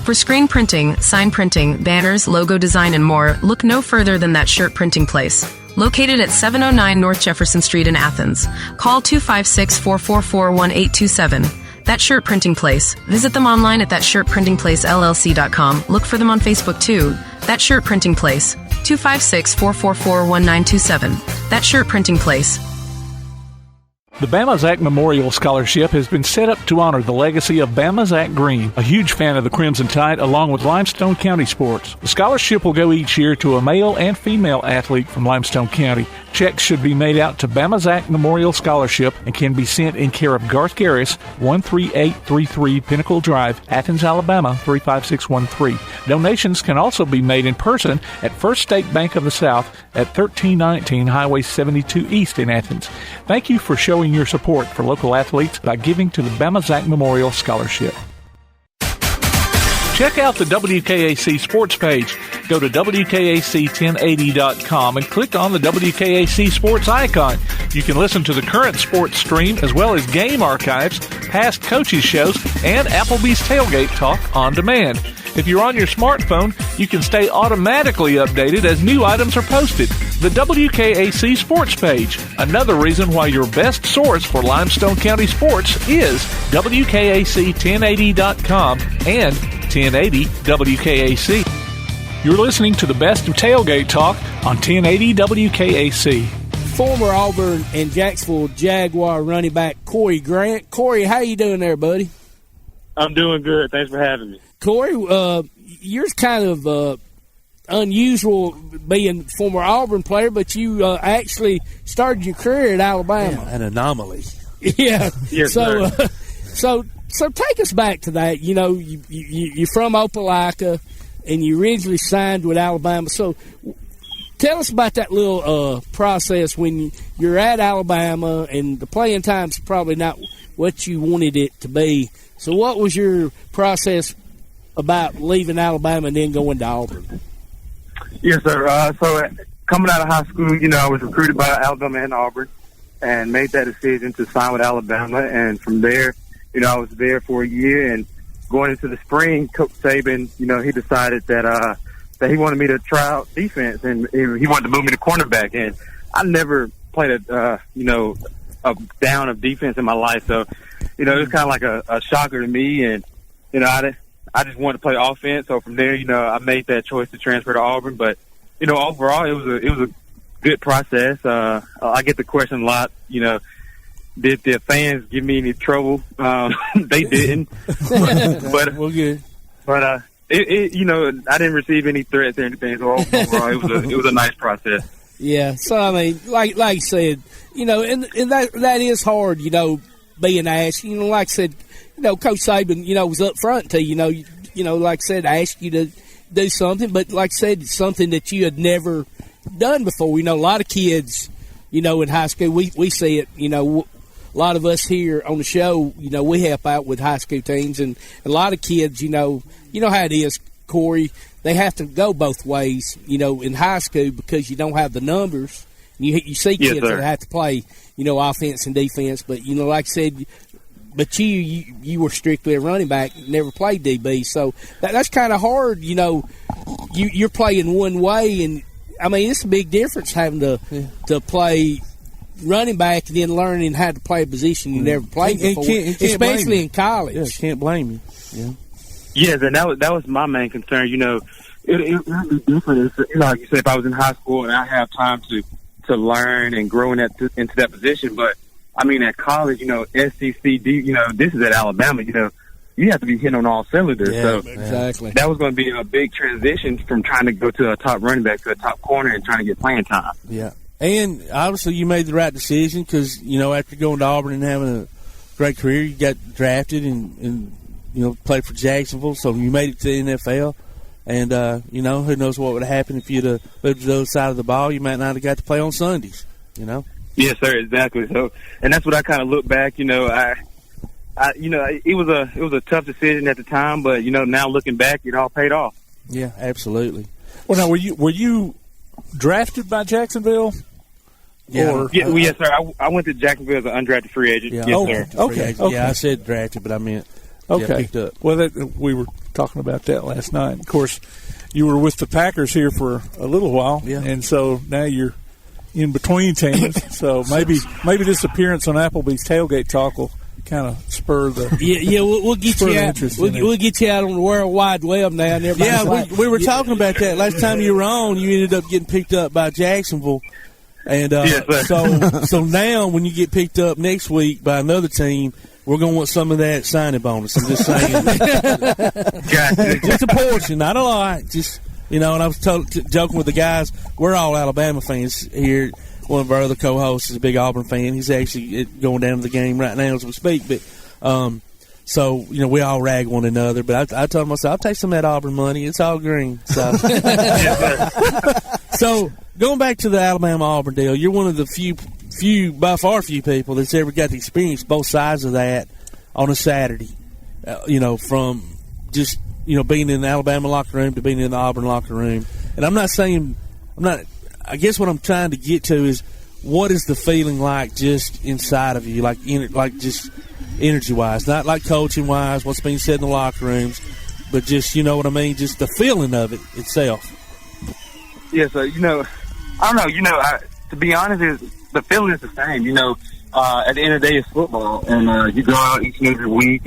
For screen printing, sign printing, banners, logo design, and more, look no further than That Shirt Printing Place. Located at 709 North Jefferson Street in Athens. Call 256-444-1827. That Shirt Printing Place. Visit them online at thatshirtprintingplacellc.com. Look for them on Facebook too. That Shirt Printing Place. 256-444-1927. That Shirt Printing Place. The Bama Zach Memorial Scholarship has been set up to honor the legacy of Bama Zach Green, a huge fan of the Crimson Tide, along with Limestone County sports. The scholarship will go each year to a male and female athlete from Limestone County. Checks should be made out to Bama Zach Memorial Scholarship and can be sent in care of Garth Garris, 13833 Pinnacle Drive, Athens, Alabama, 35613. Donations can also be made in person at First State Bank of the South at 1319 Highway 72 East in Athens. Thank you for showing showing your support for local athletes by giving to the Bama Zach Memorial Scholarship. Check out the WKAC sports page. Go to WKAC1080.com and click on the WKAC sports icon. You can listen to the current sports stream as well as game archives, past coaches' shows, and Applebee's Tailgate Talk on demand. If you're on your smartphone, you can stay automatically updated as new items are posted. The WKAC sports page, another reason why your best source for Limestone County sports is WKAC1080.com and 1080 WKAC. You're listening to the best of Tailgate Talk on 1080 WKAC. Former Auburn and Jacksonville Jaguar running back Corey Grant. Corey, how you doing there, buddy? I'm doing good. Thanks for having me. Corey, you're kind of unusual being former Auburn player, but you actually started your career at Alabama. Yeah, an anomaly. Yeah. Yes, so, sir. So take us back to that. You know, you're from Opelika, and you originally signed with Alabama. So tell us about that little process when you're at Alabama, and the playing time's probably not what you wanted it to be. So what was your process about leaving Alabama and then going to Auburn? Yes, sir. So coming out of high school, you know, I was recruited by Alabama and Auburn and made that decision to sign with Alabama. And from there, you know, I was there for a year, and going into the spring, Coach Saban, you know, he decided that he wanted me to try out defense, and he wanted to move me to cornerback. And I never played a down of defense in my life. So, you know, it was kind of like a shocker to me. And, you know, I just wanted to play offense. So from there, you know, I made that choice to transfer to Auburn. But, you know, overall, it was a good process. I get the question a lot, you know, did the fans give me any trouble? They didn't. But well, good. But you know, I didn't receive any threats or anything. So overall, it was a nice process. Yeah. So I mean, like you said, you know, and that is hard, you know, being asked. You know, like I said, you know, Coach Saban, you know, was up front to you know, like I said, asked you to do something, but like I said, it's something that you had never done before. You know, a lot of kids, you know, in high school, we see it, you know. A lot of us here on the show, you know, we help out with high school teams, and a lot of kids, you know how it is, Corey. They have to go both ways, you know, in high school because you don't have the numbers. You see kids that have to play, you know, offense and defense. But you know, like I said, but you were strictly a running back, never played DB, so that's kind of hard. You know, you're playing one way, and I mean it's a big difference having to play running back and then learning how to play a position you never played before, especially in college. Yeah, can't blame you. Yeah. Yes, and that was my main concern. You know, it would be different if, you know, like you said, if I was in high school and I have time to learn and grow into that position. But I mean, at college, you know, SEC, you know, this is at Alabama. You know, you have to be hitting on all cylinders. Yeah, so exactly. That was going to be a big transition from trying to go to a top running back to a top corner and trying to get playing time. Yeah. And obviously you made the right decision because, you know, after going to Auburn and having a great career, you got drafted and you know, played for Jacksonville, so you made it to the NFL. And, you know, who knows what would have happened if you'd have moved to the other side of the ball. You might not have got to play on Sundays, you know? Yes, sir, exactly. So, and that's what I kind of look back, you know, you know, it was a tough decision at the time, but, you know, now looking back, it all paid off. Yeah, absolutely. Well, now, were you drafted by Jacksonville? Yeah. Yes, sir. I went to Jacksonville as an undrafted free agent. Yeah. Yes, sir. Okay. Yeah, I said drafted, but I meant picked up. Well, we were talking about that last night. Of course, you were with the Packers here for a little while, and so now you're in between teams. So maybe this appearance on Applebee's Tailgate Talk will kind of spur the we'll get you out. We'll get you out on the World Wide Web now. And we were talking about that last time you were on. You ended up getting picked up by Jacksonville, and so now when you get picked up next week by another team, we're going to want some of that signing bonus. I'm just saying, just a portion, not a lot. Just, you know. And I was joking with the guys. We're all Alabama fans here. One of our other co-hosts is a big Auburn fan. He's actually going down to the game right now as we speak. But so, you know, we all rag one another. But I told myself, I'll take some of that Auburn money. It's all green. So, So going back to the Alabama-Auburn deal, you're one of the by far few people that's ever got to experience both sides of that on a Saturday. From just being in the Alabama locker room to being in the Auburn locker room. And I guess what I'm trying to get to is, what is the feeling like just inside of you, like just energy-wise, not like coaching-wise, what's being said in the locker rooms, but just, you know what I mean, just the feeling of it itself. Yeah, so, I don't know, to be honest, the feeling is the same. At the end of the day, it's football, and you go out each and every week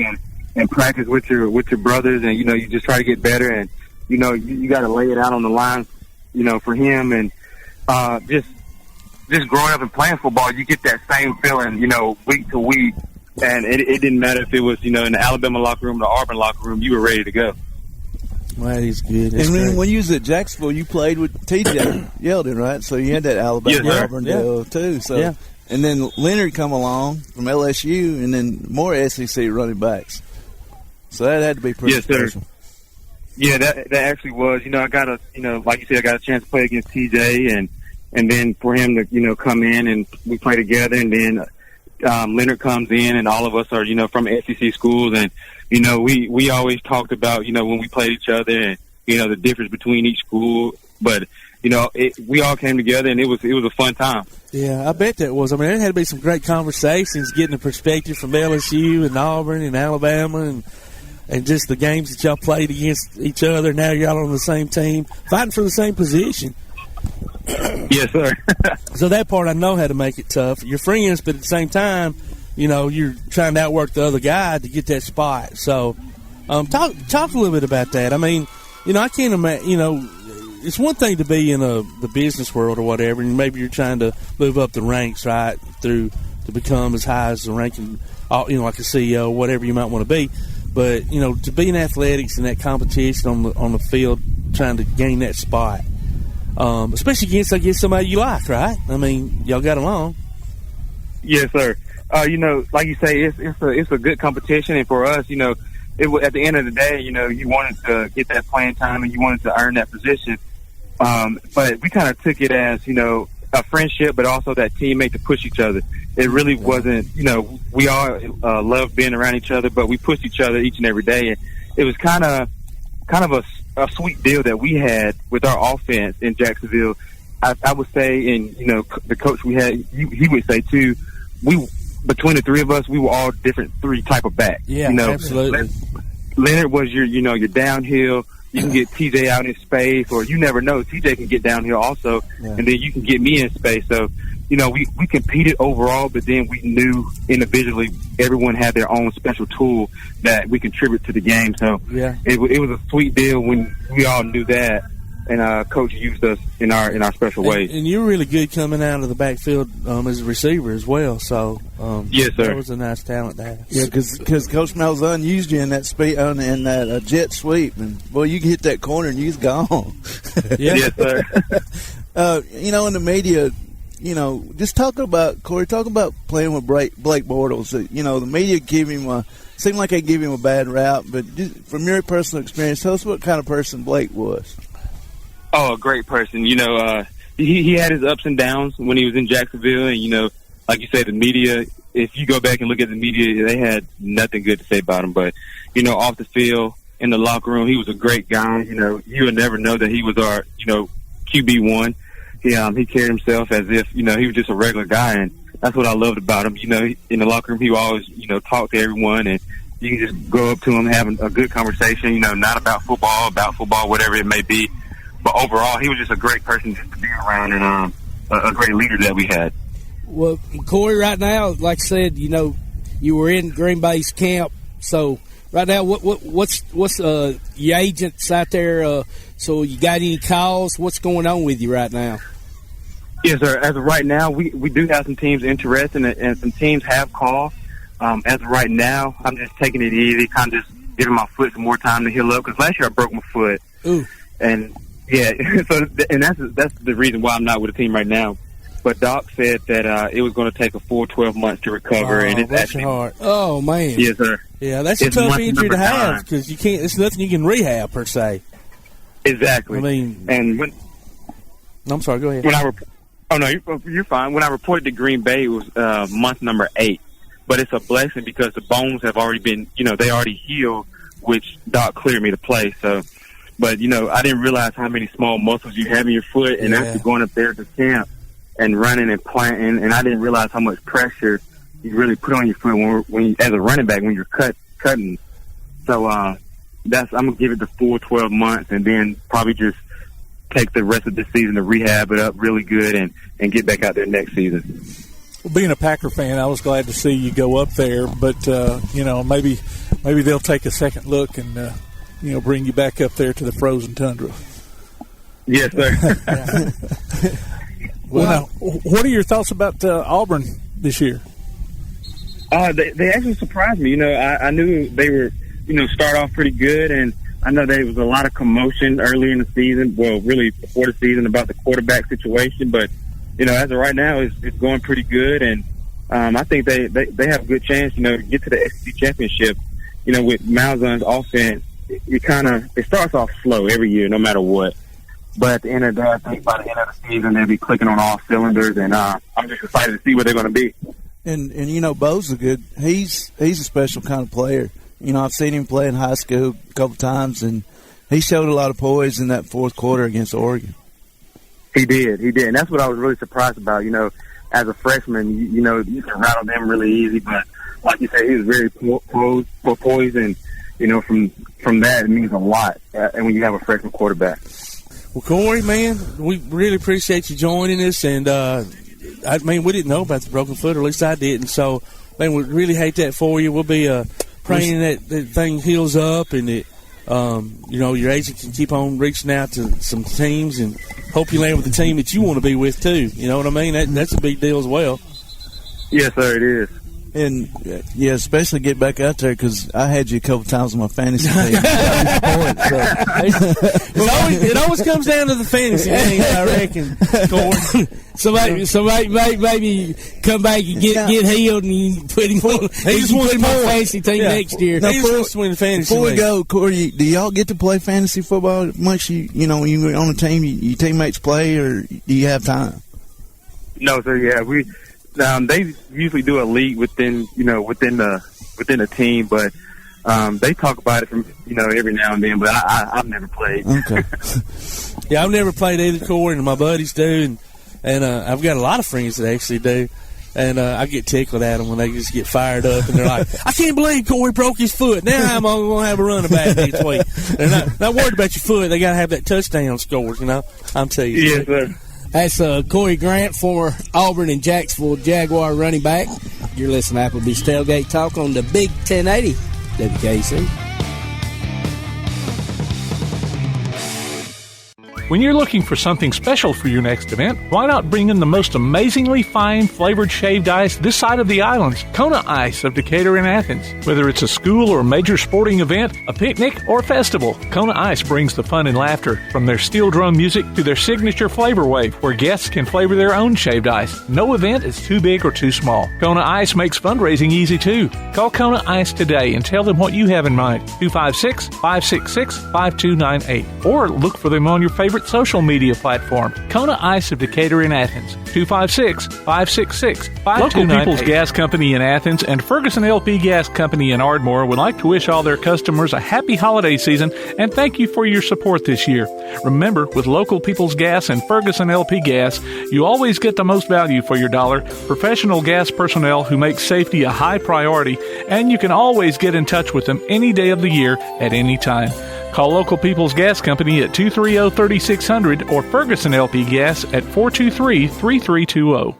and practice with your brothers, and, you just try to get better, and, you got to lay it out on the line, for him, and just growing up and playing football, you get that same feeling, week to week. And it didn't matter if it was, in the Alabama locker room or the Auburn locker room, you were ready to go. Well, that is good. And when you was at Jacksonville, you played with T.J. Yeldon, right? So you had that Alabama-Auburn deal, too. So, yeah. And then Leonard come along from LSU, and then more SEC running backs. So that had to be pretty special. Yeah, that actually was. I got like you said, I got a chance to play against T.J. and then for him to, come in and we play together, and then Leonard comes in, and all of us are, from SEC schools, and, we always talked about, when we played each other and, the difference between each school, but, we all came together, and it was a fun time. Yeah, I bet that was. I mean, there had to be some great conversations, getting the perspective from LSU and Auburn and Alabama and just the games that y'all played against each other. Now y'all on the same team, fighting for the same position. Yes, sir. So that part I know how to make it tough. You're friends, but at the same time, you're trying to outwork the other guy to get that spot. So talk a little bit about that. I mean, I can't imagine, it's one thing to be in the business world or whatever, and maybe you're trying to move up the ranks, right, to become as high as the ranking, like a CEO, whatever you might want to be. But, to be in athletics and that competition on the field, trying to gain that spot, especially against, I guess, somebody you like, right? I mean, y'all got along. Yes, sir. Like you say, it's a good competition, and for us, at the end of the day, you wanted to get that playing time and you wanted to earn that position. But we kind of took it as, a friendship, but also that teammate to push each other. It really wasn't, we all loved being around each other, but we pushed each other each and every day. And it was kind of a sweet deal that we had with our offense in Jacksonville. I would say, and, the coach we had, he would say too, between the three of us, we were all different three type of backs. Yeah, absolutely. Leonard was your downhill. You can get TJ out in space, or you never know. TJ can get downhill also, and then you can get me in space. So, we competed overall, but then we knew individually everyone had their own special tool that we contribute to the game. So it was a sweet deal when we all knew that, and Coach used us in our special ways. And you're really good coming out of the backfield as a receiver as well. So yes, sir. That was a nice talent to have. Yeah, because Coach Malzahn used you in that in that jet sweep, and boy, you can hit that corner and you's gone. Yes, sir. In the media, just talking about Corey, talking about playing with Blake Bortles. The media seemed like they give him a bad rap, but just from your personal experience, tell us what kind of person Blake was. Oh, a great person. He had his ups and downs when he was in Jacksonville, and, like you said, the media, if you go back and look at the media, they had nothing good to say about him. But, off the field, in the locker room, he was a great guy. You would never know that he was our, QB1. He carried himself as if, he was just a regular guy, and that's what I loved about him. In the locker room, he would always, talk to everyone, and you can just go up to him, having a good conversation, not about football, whatever it may be. But overall, he was just a great person just to be around, and a great leader that we had. Well, Corey, right now, like I said, you were in Green Bay's camp. So right now, what's your agents out there? So you got any calls? What's going on with you right now? Yes, sir. As of right now, we do have some teams interested, and some teams have called. As of right now, I'm just taking it easy, kind of just giving my foot some more time to heal up, because last year I broke my foot. Ooh. And yeah, and that's the reason why I'm not with the team right now. But Doc said that it was going to take a full 12 months to recover, and it's actually hard. Oh man, yes, sir. Yeah, that's a tough injury to have, because you can't. It's nothing you can rehab per se. Exactly. I mean, and when I'm sorry. Go ahead. Oh, no, you're fine. When I reported to Green Bay, it was month number 8. But it's a blessing because the bones have already been, they already healed, which Doc cleared me to play. So, but, I didn't realize how many small muscles you have in your foot. And after going up there to camp and running and planting, and I didn't realize how much pressure you really put on your foot when you, as a running back, when you're cutting. So, I'm going to give it the full 12 months and then probably just take the rest of the season to rehab it up really good and get back out there next season. Well, being a Packer fan, I was glad to see you go up there, but maybe they'll take a second look and bring you back up there to the frozen tundra. Yes, sir. Well, now, what are your thoughts about Auburn this year? They actually surprised me. I knew they were start off pretty good, and I know there was a lot of commotion early in the season, well, really before the season, about the quarterback situation. But, as of right now, it's going pretty good. And I think they have a good chance, to get to the SEC championship. With Malzahn's offense, it starts off slow every year, no matter what. But at the end of the day, I think by the end of the season, they'll be clicking on all cylinders. And I'm just excited to see where they're going to be. And Bo's a good – he's a special kind of player. I've seen him play in high school a couple times, and he showed a lot of poise in that fourth quarter against Oregon. He did. And that's what I was really surprised about. As a freshman, you can rattle them really easy, but like you said, he was very poised, and from that it means a lot. And when you have a freshman quarterback. Well, Corey, man, we really appreciate you joining us, and we didn't know about the broken foot, or at least I didn't. So, man, we really hate that for you. We'll be praying that thing heals up, and that your agent can keep on reaching out to some teams, and hope you land with the team that you want to be with too. You know what I mean? That's a big deal as well. Yes, sir, it is. And especially get back out there, because I had you a couple times on my fantasy team. It always comes down to the fantasy thing, I reckon. Somebody maybe come back and get healed, and you put him on. He just wants to play fantasy team next year. Now, before we go, Corey, do y'all get to play fantasy football much? When you're on a team, your teammates play, or do you have time? No, sir. Yeah, they usually do a league within the team, but they talk about it from every now and then. But I've never played. Okay. Yeah, I've never played either, Corey, and my buddies do, and I've got a lot of friends that actually do, and I get tickled at them when they just get fired up, and they're like, "I can't believe Corey broke his foot. Now I'm going to have a running back next week." They're not worried about your foot. They got to have that touchdown scores. I'm telling you. Yes, sir. That's Corey Grant, former Auburn and Jacksonville Jaguar running back. You're listening to Applebee's Tailgate Talk on the Big 1080 WKC. When you're looking for something special for your next event, why not bring in the most amazingly fine flavored shaved ice this side of the islands, Kona Ice of Decatur and Athens. Whether it's a school or major sporting event, a picnic, or festival, Kona Ice brings the fun and laughter. From their steel drum music to their signature flavor wave, where guests can flavor their own shaved ice. No event is too big or too small. Kona Ice makes fundraising easy too. Call Kona Ice today and tell them what you have in mind. 256-566-5298. Or look for them on your favorite social media platform. Kona Ice of Decatur in Athens. 256-566-5298. Local People's Gas Company in Athens and Ferguson LP Gas Company in Ardmore would like to wish all their customers a happy holiday season and thank you for your support this year. Remember, with Local People's Gas and Ferguson LP Gas, you always get the most value for your dollar, professional gas personnel who make safety a high priority, and you can always get in touch with them any day of the year at any time. Call Local People's Gas Company at 230-3600 or Ferguson LP Gas at 423-3320.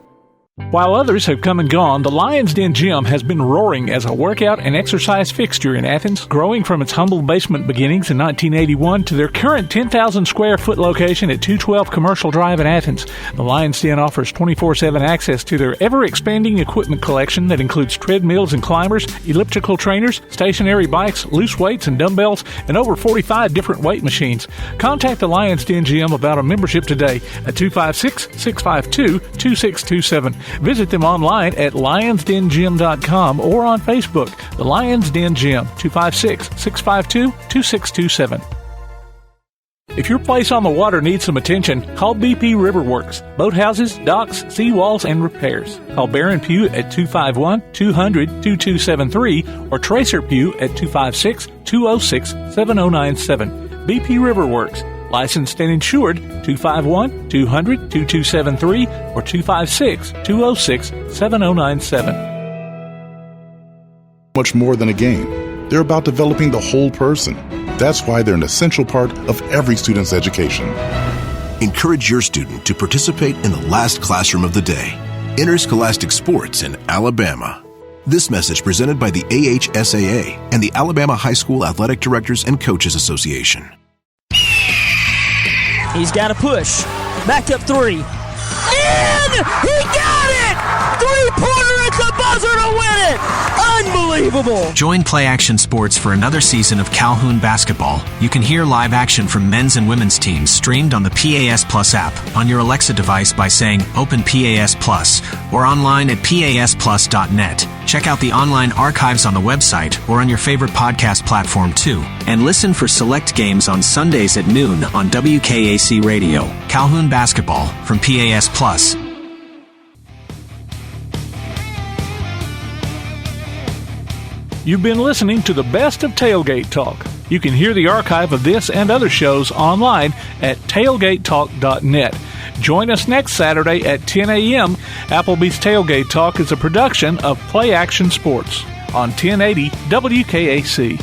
While others have come and gone, the Lion's Den Gym has been roaring as a workout and exercise fixture in Athens, growing from its humble basement beginnings in 1981 to their current 10,000 square foot location at 212 Commercial Drive in Athens. The Lion's Den offers 24/7 access to their ever-expanding equipment collection that includes treadmills and climbers, elliptical trainers, stationary bikes, loose weights and dumbbells, and over 45 different weight machines. Contact the Lion's Den Gym about a membership today at 256-652-2627. Visit them online at lionsdengym.com or on Facebook, The Lions Den Gym, 256-652-2627. If your place on the water needs some attention, call BP Riverworks. Boathouses, docks, seawalls, and repairs. Call Barron Pugh at 251-200-2273 or Tracer Pugh at 256-206-7097. BP Riverworks. Licensed and insured, 251-200-2273 or 256-206-7097. Much more than a game. They're about developing the whole person. That's why they're an essential part of every student's education. Encourage your student to participate in the last classroom of the day, interscholastic sports in Alabama. This message presented by the AHSAA and the Alabama High School Athletic Directors and Coaches Association. He's got a push. Back up three. In! He got it! Three-pointer at the buzzer to win it! Unbelievable! Join Play Action Sports for another season of Calhoun basketball. You can hear live action from men's and women's teams streamed on the PAS Plus app on your Alexa device by saying Open PAS Plus or online at pasplus.net. Check out the online archives on the website or on your favorite podcast platform too. And listen for select games on Sundays at noon on WKAC Radio. Calhoun basketball from PAS Plus. You've been listening to the best of Tailgate Talk. You can hear the archive of this and other shows online at tailgatetalk.net. Join us next Saturday at 10 a.m. Applebee's Tailgate Talk is a production of Play Action Sports on 1080 WKAC.